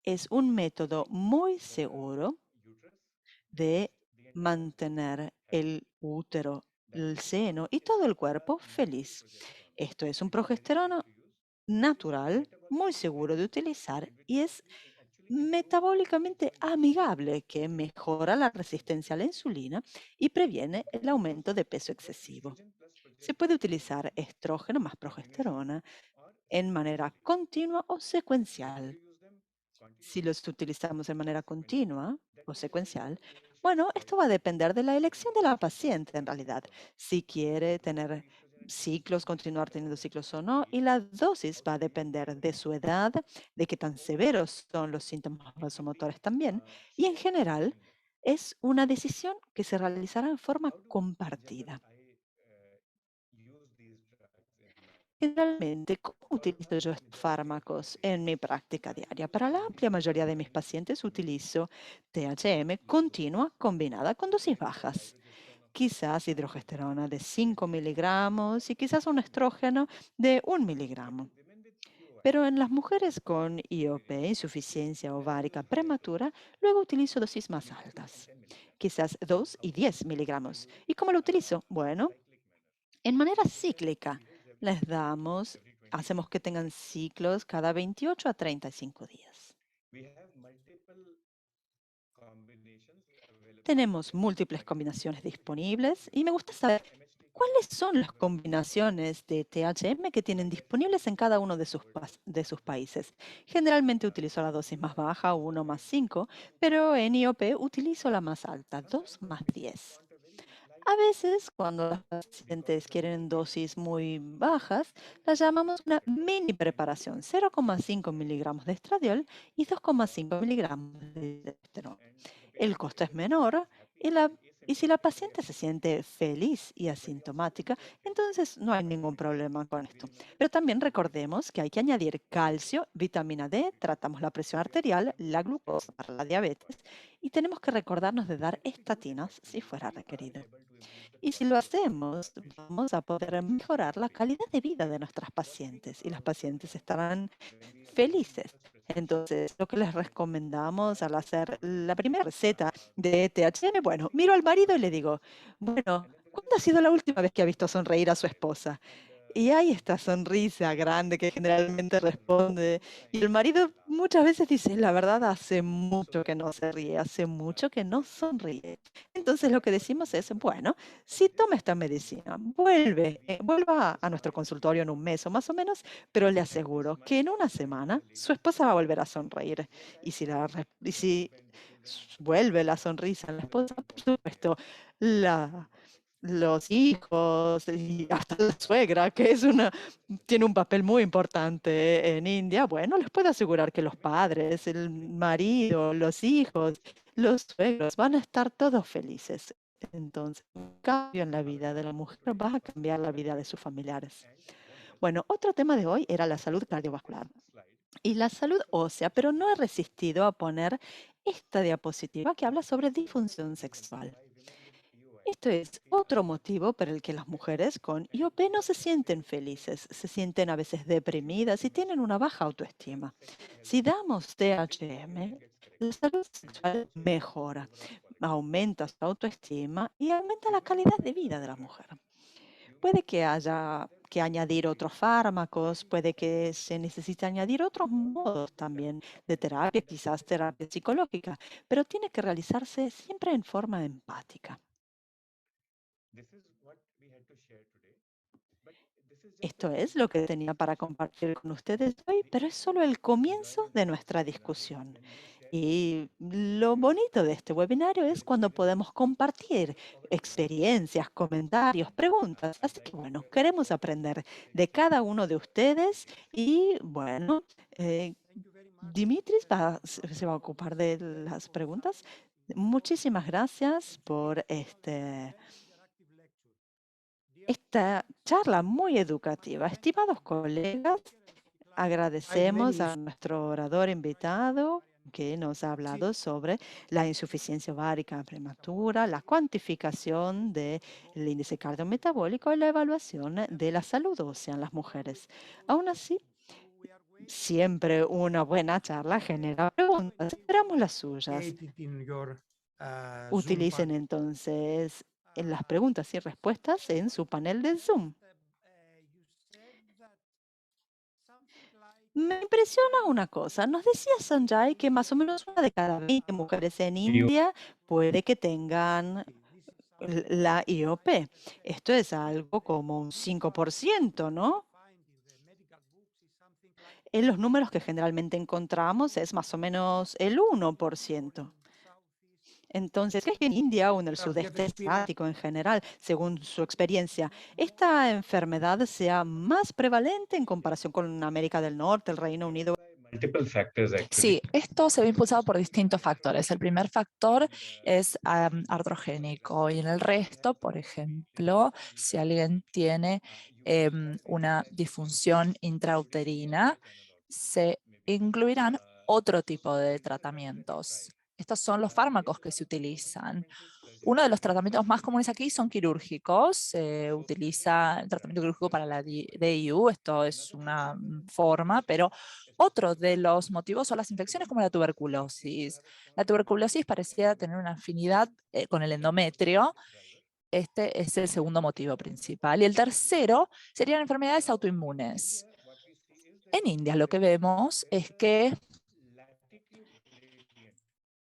es un método muy seguro de mantener el útero, el seno y todo el cuerpo feliz. Esto es un progesterona natural, muy seguro de utilizar y es metabólicamente amigable que mejora la resistencia a la insulina y previene el aumento de peso excesivo. Se puede utilizar estrógeno más progesterona en manera continua o secuencial. Si los utilizamos de manera continua o secuencial, bueno, esto va a depender de la elección de la paciente en realidad, si quiere tener ciclos, continuar teniendo ciclos o no, y la dosis va a depender de su edad, de qué tan severos son los síntomas vasomotores también, y en general es una decisión que se realizará en forma compartida. Generalmente, ¿cómo utilizo yo estos fármacos en mi práctica diaria? Para la amplia mayoría de mis pacientes utilizo THM continua combinada con dosis bajas. Quizás hidrogesterona de 5 miligramos y quizás un estrógeno de 1 miligramo. Pero en las mujeres con IOP, insuficiencia ovárica prematura, luego utilizo dosis más altas. quizás 2 y 10 miligramos. ¿Y cómo lo utilizo? Bueno, en manera cíclica. Les damos, hacemos que tengan ciclos cada 28 a 35 días. Tenemos múltiples combinaciones disponibles y me gusta saber cuáles son las combinaciones de THM que tienen disponibles en cada uno de sus países. Generalmente utilizo la dosis más baja, 1 más 5, pero en IOP utilizo la más alta, 2 más 10. A veces, cuando los pacientes quieren dosis muy bajas, las llamamos una mini preparación, 0,5 miligramos de estradiol y 2,5 miligramos de estradiol. El costo es menor y si la paciente se siente feliz y asintomática, entonces no hay ningún problema con esto. Pero también recordemos que hay que añadir calcio, vitamina D, tratamos la presión arterial, la glucosa para la diabetes y tenemos que recordarnos de dar estatinas si fuera requerido. Y si lo hacemos, vamos a poder mejorar la calidad de vida de nuestras pacientes y las pacientes estarán felices. Entonces, lo que les recomendamos al hacer la primera receta de THM, bueno, miro al marido y le digo, bueno, ¿cuándo ha sido la última vez que ha visto sonreír a su esposa? Y hay esta sonrisa grande que generalmente responde. Y el marido muchas veces dice, la verdad, hace mucho que no se ríe, hace mucho que no sonríe. Entonces lo que decimos es, bueno, si toma esta medicina, vuelva a nuestro consultorio en un mes o más o menos, pero le aseguro que en una semana su esposa va a volver a sonreír. Y si vuelve la sonrisa en la esposa, por supuesto, la los hijos y hasta la suegra, que tiene un papel muy importante en India, bueno, les puedo asegurar que los padres, el marido, los hijos, los suegros van a estar todos felices. Entonces, un cambio en la vida de la mujer va a cambiar la vida de sus familiares. Bueno, otro tema de hoy era la salud cardiovascular y la salud ósea, pero no he resistido a poner esta diapositiva que habla sobre disfunción sexual. Esto es otro motivo por el que las mujeres con IOP no se sienten felices, se sienten a veces deprimidas y tienen una baja autoestima. Si damos THM, la salud sexual mejora, aumenta su autoestima y aumenta la calidad de vida de la mujer. Puede que haya que añadir otros fármacos, puede que se necesite añadir otros modos también de terapia, quizás terapia psicológica, pero tiene que realizarse siempre en forma empática. Esto es lo que tenía para compartir con ustedes hoy, pero es solo el comienzo de nuestra discusión. Y lo bonito de este webinario es cuando podemos compartir experiencias, comentarios, preguntas. Así que bueno, queremos aprender de cada uno de ustedes y bueno, Dimitris se va a ocupar de las preguntas. Muchísimas gracias por esta charla muy educativa. Estimados colegas, agradecemos a nuestro orador invitado que nos ha hablado sobre la insuficiencia ovárica prematura, la cuantificación del índice cardiometabólico y la evaluación de la salud ósea en las mujeres. Aún así, siempre una buena charla genera preguntas. Esperamos las suyas. Utilicen entonces en las preguntas y respuestas en su panel de Zoom. Me impresiona una cosa. Nos decía Sanjay que más o menos una de cada 20 mujeres en India puede que tengan la IOP. Esto es algo como un 5%, ¿no? En los números que generalmente encontramos es más o menos el 1%. Entonces, ¿crees que en India o en el sudeste asiático en general, según su experiencia, esta enfermedad sea más prevalente en comparación con América del Norte, el Reino Unido? Sí, esto se ve impulsado por distintos factores. El primer factor es artrogénico y en el resto, por ejemplo, si alguien tiene una disfunción intrauterina, se incluirán otro tipo de tratamientos. Estos son los fármacos que se utilizan. Uno de los tratamientos más comunes aquí son quirúrgicos. Se utiliza el tratamiento quirúrgico para la DIU, esto es una forma, pero otro de los motivos son las infecciones como la tuberculosis. La tuberculosis parecía tener una afinidad con el endometrio. Este es el segundo motivo principal. Y el tercero serían enfermedades autoinmunes. En India lo que vemos es que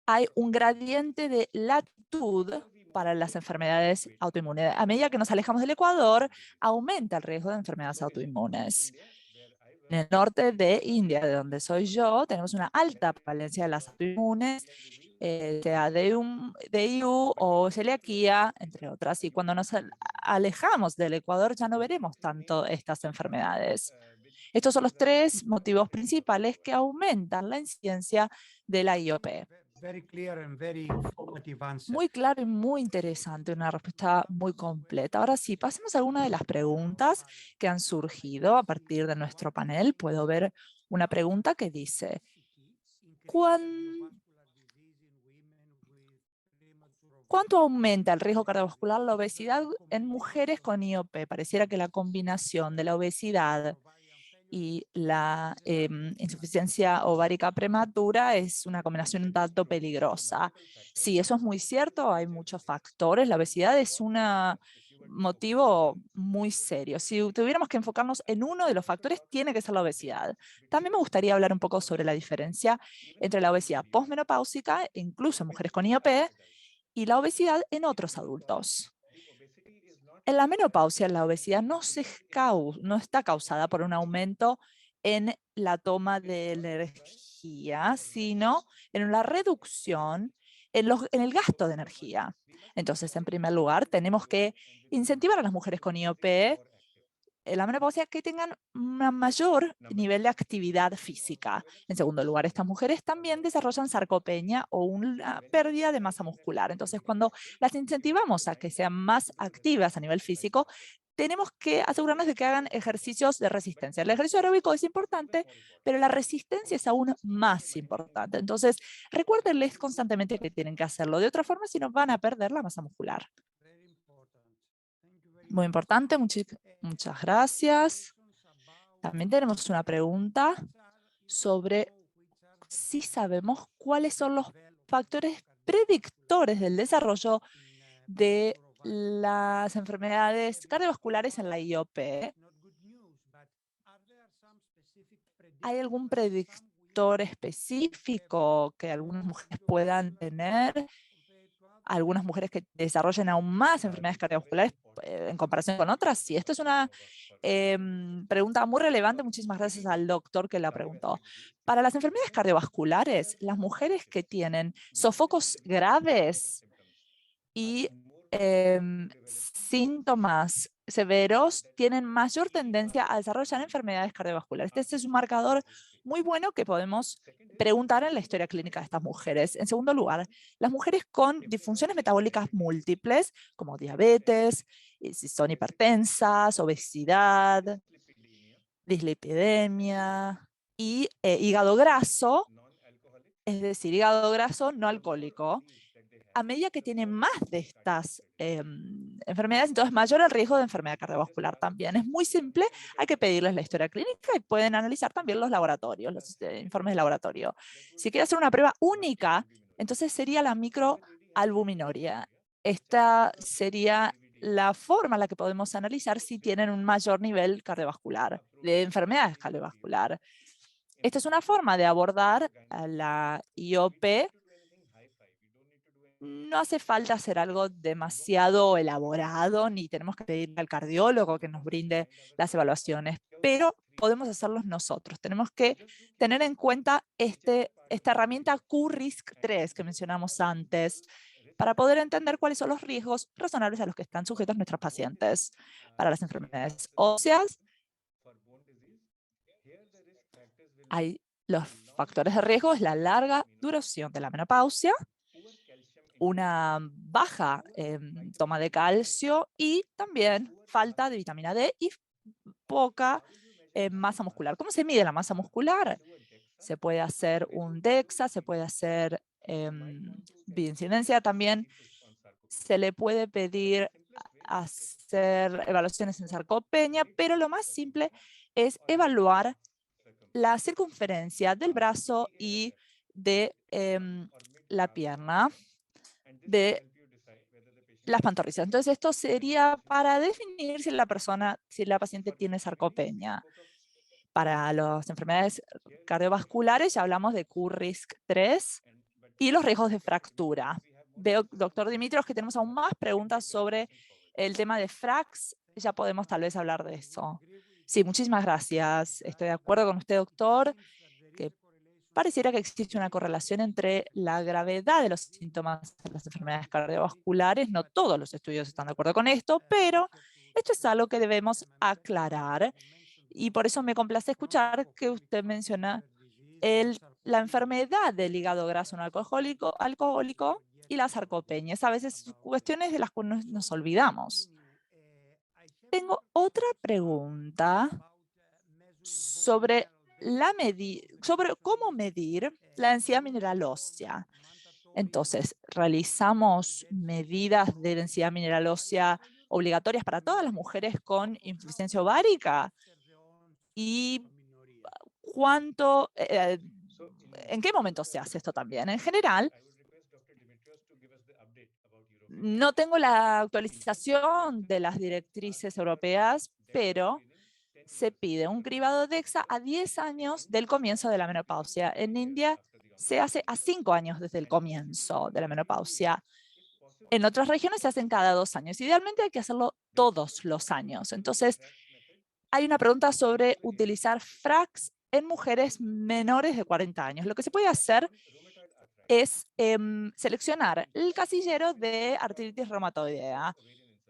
hay un gradiente de latitud para las enfermedades autoinmunes. A medida que nos alejamos del Ecuador, aumenta el riesgo de enfermedades autoinmunes. En el norte de India, de donde soy yo, tenemos una alta prevalencia de las autoinmunes, sea DIU o celiaquía, entre otras. Y cuando nos alejamos del Ecuador ya no veremos tanto estas enfermedades. Estos son los tres motivos principales que aumentan la incidencia de la IOP. Muy claro y muy interesante, una respuesta muy completa. Ahora sí, pasemos a algunas de las preguntas que han surgido a partir de nuestro panel. Puedo ver una pregunta que dice, ¿cuánto aumenta el riesgo cardiovascular la obesidad en mujeres con IOP? Pareciera que la combinación de la obesidad y la insuficiencia ovárica prematura es una combinación un tanto peligrosa. Sí, eso es muy cierto, hay muchos factores. La obesidad es un motivo muy serio. Si tuviéramos que enfocarnos en uno de los factores, tiene que ser la obesidad. También me gustaría hablar un poco sobre la diferencia entre la obesidad posmenopáusica, incluso en mujeres con IOP, y la obesidad en otros adultos. En la menopausia, la obesidad no está causada por un aumento en la toma de energía, sino en la reducción en el gasto de energía. Entonces, en primer lugar, tenemos que incentivar a las mujeres con IOP la menopausia que tengan un mayor nivel de actividad física. En segundo lugar, estas mujeres también desarrollan sarcopenia o una pérdida de masa muscular. Entonces, cuando las incentivamos a que sean más activas a nivel físico, tenemos que asegurarnos de que hagan ejercicios de resistencia. El ejercicio aeróbico es importante, pero la resistencia es aún más importante. Entonces, recuérdenles constantemente que tienen que hacerlo. De otra forma, si no, van a perder la masa muscular. Muy importante, muchas gracias. También tenemos una pregunta sobre si sabemos cuáles son los factores predictores del desarrollo de las enfermedades cardiovasculares en la IOP. ¿Hay algún predictor específico que algunas mujeres puedan tener? Algunas mujeres que desarrollen aún más enfermedades cardiovasculares en comparación con otras. Sí, esto es una pregunta muy relevante. Muchísimas gracias al doctor que la preguntó. Para las enfermedades cardiovasculares, las mujeres que tienen sofocos graves y síntomas severos tienen mayor tendencia a desarrollar enfermedades cardiovasculares. Este es un marcador muy bueno que podemos preguntar en la historia clínica de estas mujeres. En segundo lugar, las mujeres con disfunciones metabólicas múltiples, como diabetes, si son hipertensas, obesidad, dislipidemia y hígado graso, es decir, hígado graso no alcohólico. A medida que tienen más de estas enfermedades, entonces mayor el riesgo de enfermedad cardiovascular también. Es muy simple, hay que pedirles la historia clínica y pueden analizar también los laboratorios, los informes de laboratorio. Si quiere hacer una prueba única, entonces sería la microalbuminuria. Esta sería la forma en la que podemos analizar si tienen un mayor nivel cardiovascular, de enfermedades cardiovascular. Esta es una forma de abordar a la IOP. No hace falta hacer algo demasiado elaborado, ni tenemos que pedirle al cardiólogo que nos brinde las evaluaciones, pero podemos hacerlos nosotros. Tenemos que tener en cuenta esta herramienta QRISK-3 que mencionamos antes, para poder entender cuáles son los riesgos razonables a los que están sujetos nuestros pacientes. Para las enfermedades óseas, hay los factores de riesgo, es la larga duración de la menopausia, una baja toma de calcio y también falta de vitamina D y poca masa muscular. ¿Cómo se mide la masa muscular? Se puede hacer un DEXA, se puede hacer bioincidencia también. se le puede pedir hacer evaluaciones en sarcopenia, pero lo más simple es evaluar la circunferencia del brazo y de la pierna, de las pantorrillas. Entonces, esto sería para definir si la paciente tiene sarcopenia. Para las enfermedades cardiovasculares ya hablamos de Q-RISK-3 y los riesgos de fractura. Veo, doctor Dimitrios, que tenemos aún más preguntas sobre el tema de FRAX. Ya podemos tal vez hablar de eso. Sí, muchísimas gracias. Estoy de acuerdo con usted, doctor, que pareciera que existe una correlación entre la gravedad de los síntomas de las enfermedades cardiovasculares. No todos los estudios están de acuerdo con esto, pero esto es algo que debemos aclarar. Y por eso me complace escuchar que usted menciona la enfermedad del hígado graso no alcohólico y la sarcopenia. A veces cuestiones de las que nos olvidamos. Tengo otra pregunta sobre cómo medir la densidad mineral ósea. Entonces, realizamos medidas de densidad mineral ósea obligatorias para todas las mujeres con insuficiencia ovárica. ¿Y en qué momento se hace esto también? En general, no tengo la actualización de las directrices europeas, pero se pide un cribado DEXA a 10 años del comienzo de la menopausia. En India se hace a 5 años desde el comienzo de la menopausia. En otras regiones se hacen cada 2 años. Idealmente hay que hacerlo todos los años. Entonces, hay una pregunta sobre utilizar FRAX en mujeres menores de 40 años. Lo que se puede hacer es seleccionar el casillero de artritis reumatoidea,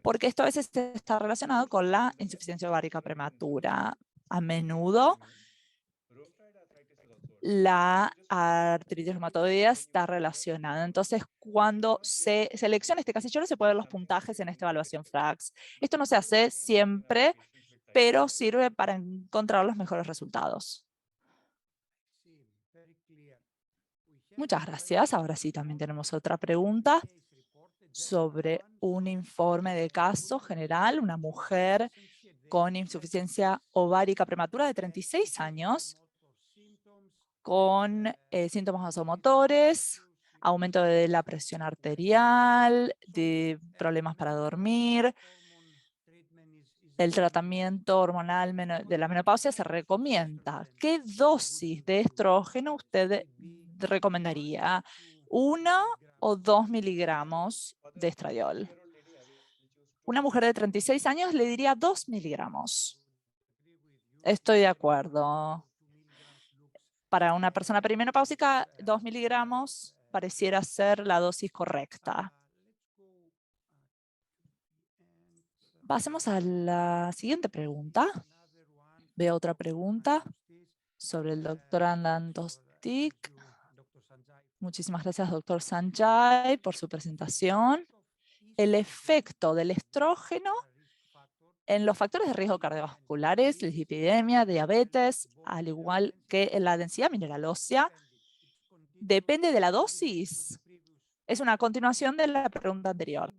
porque esto a veces está relacionado con la insuficiencia ovárica prematura. A menudo, la artritis reumatoidea está relacionada. Entonces, cuando se selecciona este casillero, se pueden ver los puntajes en esta evaluación FRAX. Esto no se hace siempre, pero sirve para encontrar los mejores resultados. Muchas gracias. Ahora sí, también tenemos otra pregunta sobre un informe de caso general, una mujer con insuficiencia ovárica prematura de 36 años, con síntomas vasomotores, aumento de la presión arterial, de problemas para dormir. El tratamiento hormonal de la menopausia se recomienda. ¿Qué dosis de estrógeno usted recomendaría? ¿1 o 2 miligramos de estradiol? Una mujer de 36 años le diría 2 miligramos. Estoy de acuerdo. Para una persona perimenopáusica, 2 miligramos pareciera ser la dosis correcta. Pasemos a la siguiente pregunta. Veo otra pregunta sobre el doctor Anand Tostik. Muchísimas gracias, doctor Sanjay, por su presentación. El efecto del estrógeno en los factores de riesgo cardiovasculares, dislipidemia, diabetes, al igual que en la densidad mineral ósea, depende de la dosis. Es una continuación de la pregunta anterior.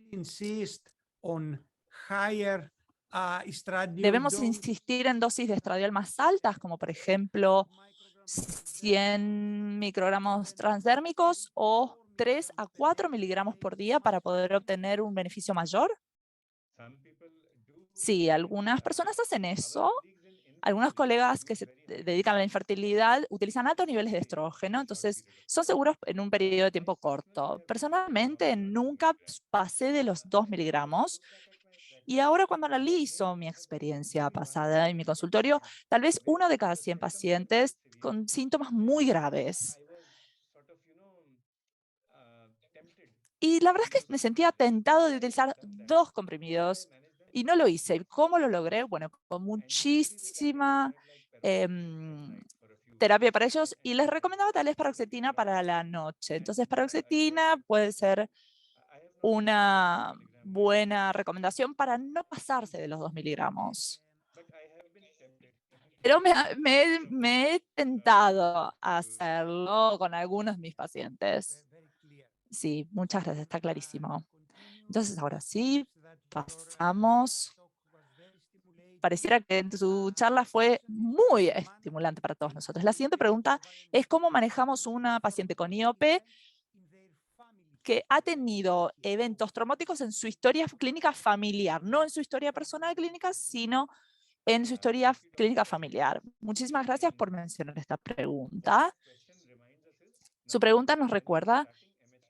Debemos insistir en dosis de estradiol más altas, como por ejemplo 100 microgramos transdérmicos o 3 a 4 miligramos por día para poder obtener un beneficio mayor. Sí, algunas personas hacen eso. Algunos colegas que se dedican a la infertilidad utilizan altos niveles de estrógeno, entonces son seguros en un periodo de tiempo corto. Personalmente, nunca pasé de los 2 miligramos. Y ahora cuando analizo mi experiencia pasada en mi consultorio, tal vez 1 de cada 100 pacientes con síntomas muy graves. Y la verdad es que me sentía tentado de utilizar 2 comprimidos y no lo hice. ¿Cómo lo logré? Bueno, con muchísima terapia para ellos y les recomendaba tal vez paroxetina para la noche. Entonces, paroxetina puede ser una buena recomendación para no pasarse de los 2 miligramos. Pero me he tentado a hacerlo con algunos de mis pacientes. Sí, muchas gracias, está clarísimo. Entonces, ahora sí, pasamos. Pareciera que su charla fue muy estimulante para todos nosotros. La siguiente pregunta es cómo manejamos una paciente con IOP que ha tenido eventos traumáticos en su historia clínica familiar, no en su historia personal clínica, sino en su historia clínica familiar. Muchísimas gracias por mencionar esta pregunta. Su pregunta nos recuerda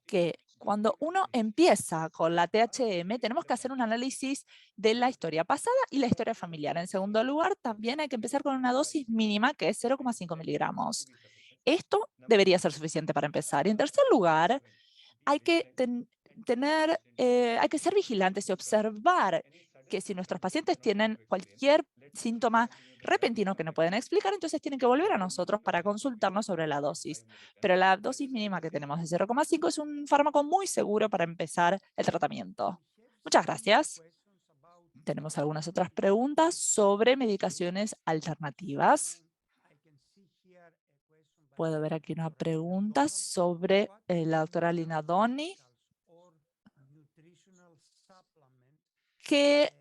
que cuando uno empieza con la THM, tenemos que hacer un análisis de la historia pasada y la historia familiar. En segundo lugar, también hay que empezar con una dosis mínima que es 0,5 miligramos. Esto debería ser suficiente para empezar. Y en tercer lugar, hay que hay que ser vigilantes y observar que si nuestros pacientes tienen cualquier síntoma repentino que no pueden explicar, entonces tienen que volver a nosotros para consultarnos sobre la dosis. Pero la dosis mínima que tenemos de 0,5 es un fármaco muy seguro para empezar el tratamiento. Muchas gracias. Tenemos algunas otras preguntas sobre medicaciones alternativas. Puedo ver aquí una pregunta sobre la doctora Lina Doni. ¿Qué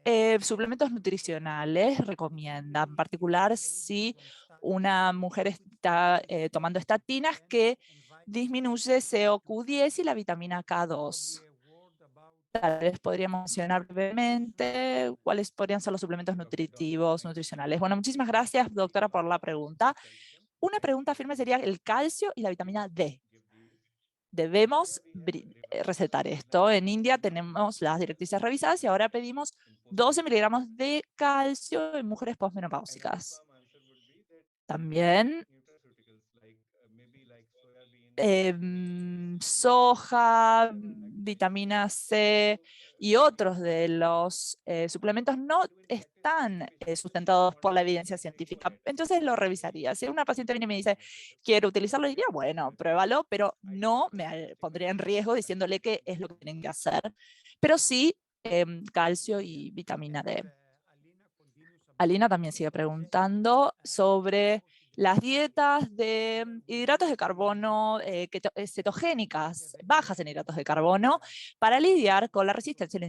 suplementos nutricionales recomiendan? En particular, si una mujer está tomando estatinas que disminuye CoQ10 y la vitamina K2. Tal vez podríamos mencionar brevemente cuáles podrían ser los suplementos nutricionales. Bueno, muchísimas gracias, doctora, por la pregunta. Una pregunta firme sería el calcio y la vitamina D. Debemos recetar esto. En India tenemos las directrices revisadas y ahora pedimos 12 miligramos de calcio en mujeres posmenopáusicas. También soja, vitamina C y otros de los suplementos no están sustentados por la evidencia científica. Entonces lo revisaría. Si una paciente viene y me dice, quiero utilizarlo, diría, bueno, pruébalo, pero no me pondría en riesgo diciéndole que es lo que tienen que hacer. Pero sí, calcio y vitamina D. Alina también sigue preguntando sobre las dietas de hidratos de carbono cetogénicas, bajas en hidratos de carbono, para lidiar con la resistencia a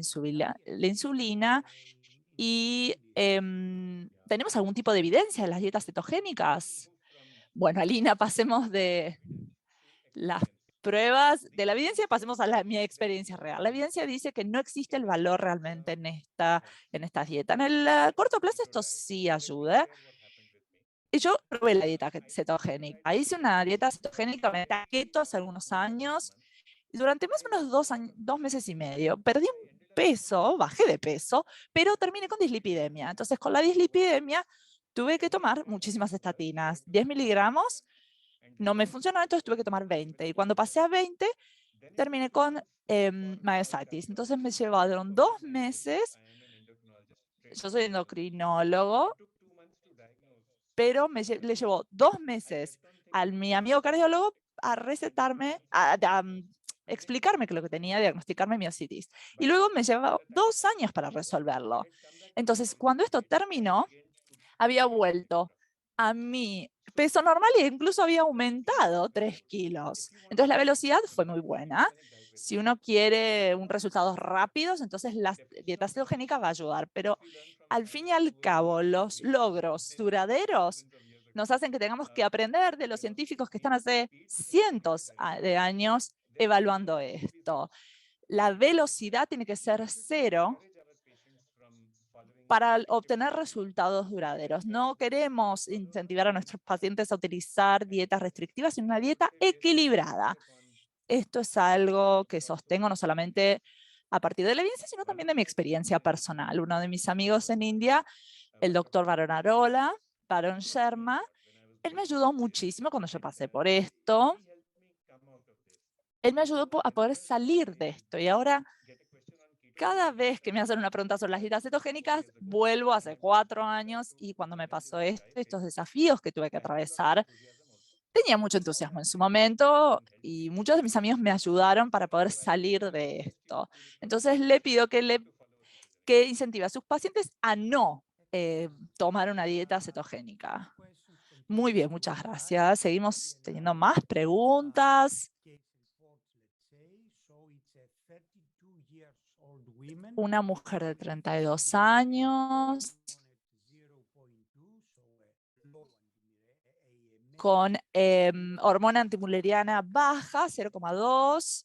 la insulina. Y ¿tenemos algún tipo de evidencia de las dietas cetogénicas? Bueno, Alina, pasemos de las pruebas de la evidencia, pasemos a mi experiencia real. La evidencia dice que no existe el valor realmente en esta dieta. En el corto plazo esto sí ayuda. Y yo probé la dieta cetogénica. Hice una dieta cetogénica, me metí a keto hace algunos años. Y durante más o menos 2 meses y medio, perdí un peso, bajé de peso, pero terminé con dislipidemia. Entonces, con la dislipidemia tuve que tomar muchísimas estatinas. 10 miligramos no me funcionó, entonces tuve que tomar 20. Y cuando pasé a 20, terminé con myositis. Entonces me llevaron 2 meses. Yo soy endocrinólogo, pero le llevó 2 meses a mi amigo cardiólogo a recetarme, explicarme que lo que tenía, diagnosticarme miositis. Y luego me llevó 2 años para resolverlo. Entonces, cuando esto terminó, había vuelto a mi peso normal e incluso había aumentado 3 kilos. Entonces, la velocidad fue muy buena. Si uno quiere un resultados rápidos, entonces la dieta cetogénica va a ayudar, pero al fin y al cabo, los logros duraderos nos hacen que tengamos que aprender de los científicos que están hace cientos de años evaluando esto. La velocidad tiene que ser cero para obtener resultados duraderos. No queremos incentivar a nuestros pacientes a utilizar dietas restrictivas, sino una dieta equilibrada. Esto es algo que sostengo no solamente a partir de la evidencia, sino también de mi experiencia personal. Uno de mis amigos en India, el doctor Varun Arola, Varun Sharma, él me ayudó muchísimo cuando yo pasé por esto. Él me ayudó a poder salir de esto. Y ahora, cada vez que me hacen una pregunta sobre las dietas cetogénicas, vuelvo hace 4 años y cuando me pasó estos desafíos que tuve que atravesar, tenía mucho entusiasmo en su momento y muchos de mis amigos me ayudaron para poder salir de esto. Entonces le pido que incentive a sus pacientes a no tomar una dieta cetogénica. Muy bien, muchas gracias. Seguimos teniendo más preguntas. una mujer de 32 años con hormona antimuleriana baja, 0,2,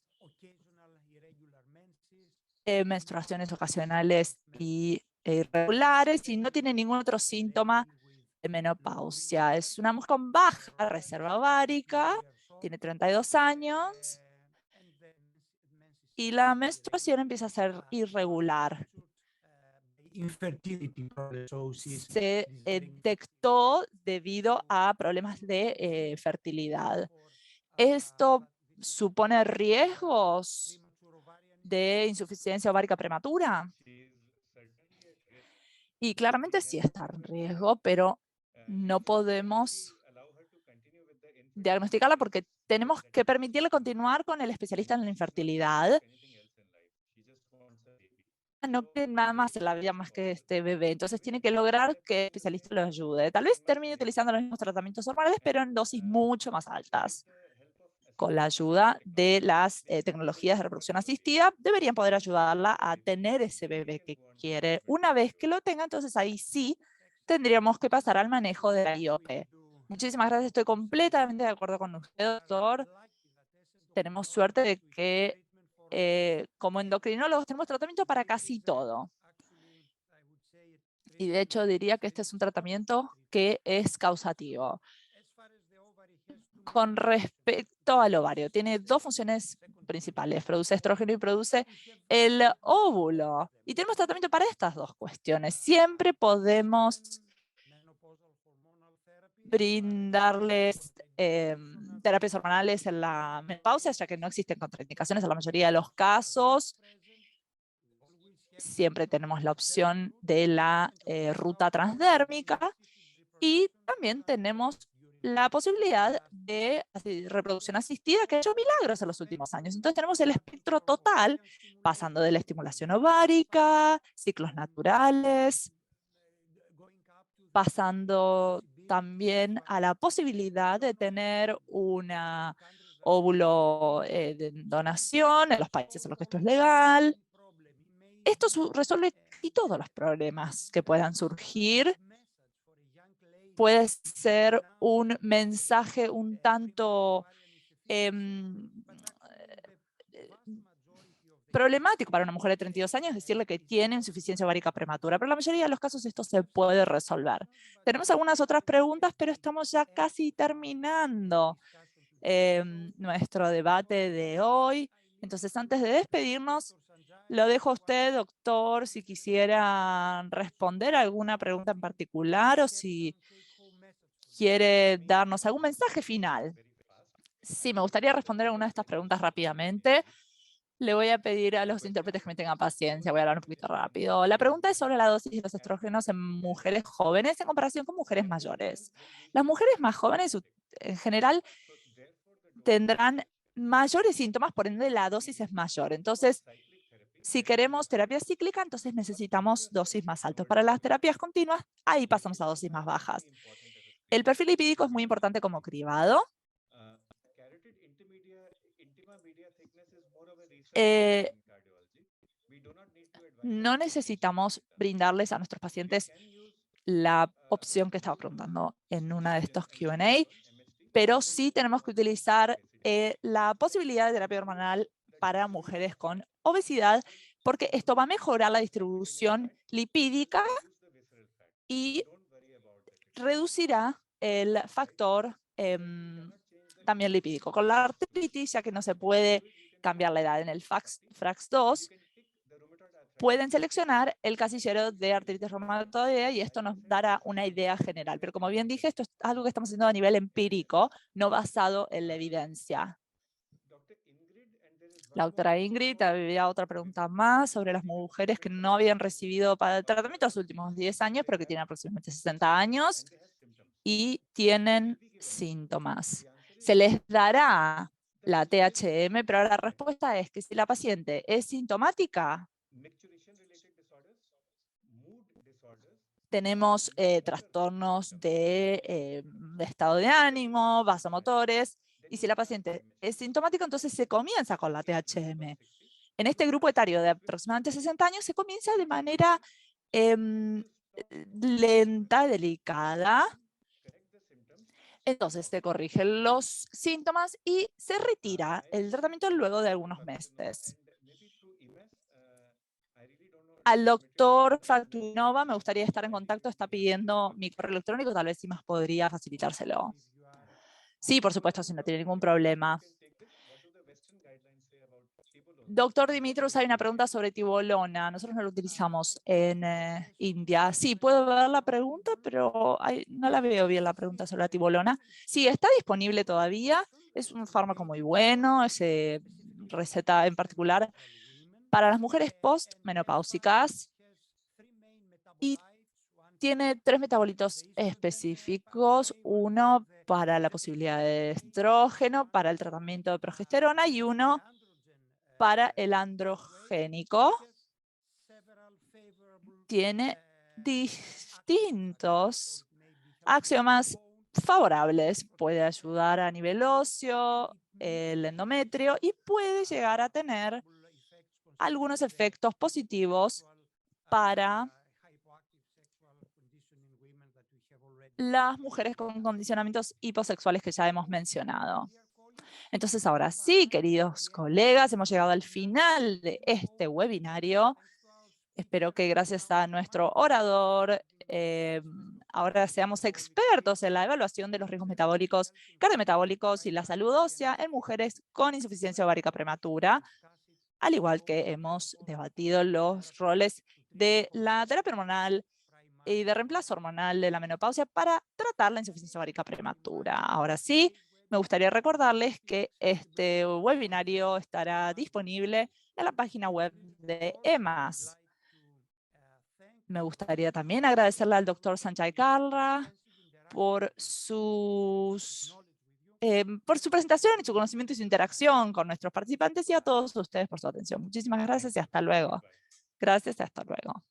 menstruaciones ocasionales y irregulares, y no tiene ningún otro síntoma de menopausia. Es una mujer con baja reserva ovárica, tiene 32 años, y la menstruación empieza a ser irregular. Se detectó debido a problemas de fertilidad. ¿Esto supone riesgos de insuficiencia ovárica prematura? Y claramente sí está en riesgo, pero no podemos diagnosticarla porque tenemos que permitirle continuar con el especialista en la infertilidad. No quiere nada más en la vida más que este bebé, entonces tiene que lograr que el especialista lo ayude. Tal vez termine utilizando los mismos tratamientos hormonales, pero en dosis mucho más altas. Con la ayuda de las tecnologías de reproducción asistida, deberían poder ayudarla a tener ese bebé que quiere. Una vez que lo tenga, entonces ahí sí tendríamos que pasar al manejo de la IOP. Muchísimas gracias, estoy completamente de acuerdo con usted, doctor. Tenemos suerte de que como endocrinólogos tenemos tratamiento para casi todo. Y de hecho diría que este es un tratamiento que es causativo. Con respecto al ovario, tiene dos funciones principales, produce estrógeno y produce el óvulo. Y tenemos tratamiento para estas dos cuestiones. Siempre podemos brindarles terapias hormonales en la menopausia, ya que no existen contraindicaciones en la mayoría de los casos. Siempre tenemos la opción de la ruta transdérmica y también tenemos la posibilidad de reproducción asistida, que ha hecho milagros en los últimos años. Entonces tenemos el espectro total, pasando de la estimulación ovárica, ciclos naturales, pasando también a la posibilidad de tener una óvulo de donación en los países en los que esto es legal. Esto resuelve casi todos los problemas que puedan surgir. Puede ser un mensaje un tanto problemático para una mujer de 32 años decirle que tiene insuficiencia ovárica prematura, pero en la mayoría de los casos esto se puede resolver. Tenemos algunas otras preguntas, pero estamos ya casi terminando nuestro debate de hoy. Entonces, antes de despedirnos, lo dejo a usted, doctor, si quisiera responder a alguna pregunta en particular o si quiere darnos algún mensaje final. Sí, me gustaría responder alguna de estas preguntas rápidamente. Le voy a pedir a los intérpretes que me tengan paciencia, voy a hablar un poquito rápido. La pregunta es sobre la dosis de los estrógenos en mujeres jóvenes en comparación con mujeres mayores. Las mujeres más jóvenes, en general, tendrán mayores síntomas, por ende la dosis es mayor. Entonces, si queremos terapia cíclica, entonces necesitamos dosis más altas. Para las terapias continuas, ahí pasamos a dosis más bajas. El perfil lipídico es muy importante como cribado. No necesitamos brindarles a nuestros pacientes la opción que estaba preguntando en una de estos Q&A, pero sí tenemos que utilizar la posibilidad de terapia hormonal para mujeres con obesidad, porque esto va a mejorar la distribución lipídica y reducirá el factor también lipídico. Con la artritis, ya que no se puede cambiar la edad en el FRAX2, pueden seleccionar el casillero de artritis reumatoidea y esto nos dará una idea general. Pero como bien dije, esto es algo que estamos haciendo a nivel empírico, no basado en la evidencia. La doctora Ingrid, había otra pregunta más sobre las mujeres que no habían recibido para el tratamiento los últimos 10 años, pero que tienen aproximadamente 60 años y tienen síntomas. Se les dará la THM, pero la respuesta es que si la paciente es sintomática, tenemos trastornos de estado de ánimo, vasomotores, y si la paciente es sintomática, entonces se comienza con la THM. En este grupo etario de aproximadamente 60 años se comienza de manera lenta, delicada. Entonces se corrigen los síntomas y se retira el tratamiento luego de algunos meses. Al doctor Factunova me gustaría estar en contacto, está pidiendo mi correo electrónico, tal vez sí más podría facilitárselo. Sí, por supuesto, si no tiene ningún problema. Doctor Dimitros, hay una pregunta sobre tibolona. Nosotros no lo utilizamos en India. Sí, puedo ver la pregunta, pero no la veo bien la pregunta sobre la tibolona. Sí, está disponible todavía. Es un fármaco muy bueno. Se receta en particular para las mujeres postmenopáusicas y tiene 3 metabolitos específicos. Uno para la posibilidad de estrógeno, para el tratamiento de progesterona y uno para el androgénico. Tiene distintos axiomas favorables. Puede ayudar a nivel óseo, el endometrio y puede llegar a tener algunos efectos positivos para las mujeres con condicionamientos hiposexuales que ya hemos mencionado. Entonces, ahora sí, queridos colegas, hemos llegado al final de este webinario. Espero que gracias a nuestro orador ahora seamos expertos en la evaluación de los riesgos metabólicos, cardiometabólicos y la salud ósea en mujeres con insuficiencia ovárica prematura, al igual que hemos debatido los roles de la terapia hormonal y de reemplazo hormonal de la menopausia para tratar la insuficiencia ovárica prematura. Ahora sí, me gustaría recordarles que este webinario estará disponible en la página web de EMAS. Me gustaría también agradecerle al doctor Sanjay Kalra por su presentación y su conocimiento y su interacción con nuestros participantes y a todos ustedes por su atención. Muchísimas gracias y hasta luego. Gracias y hasta luego.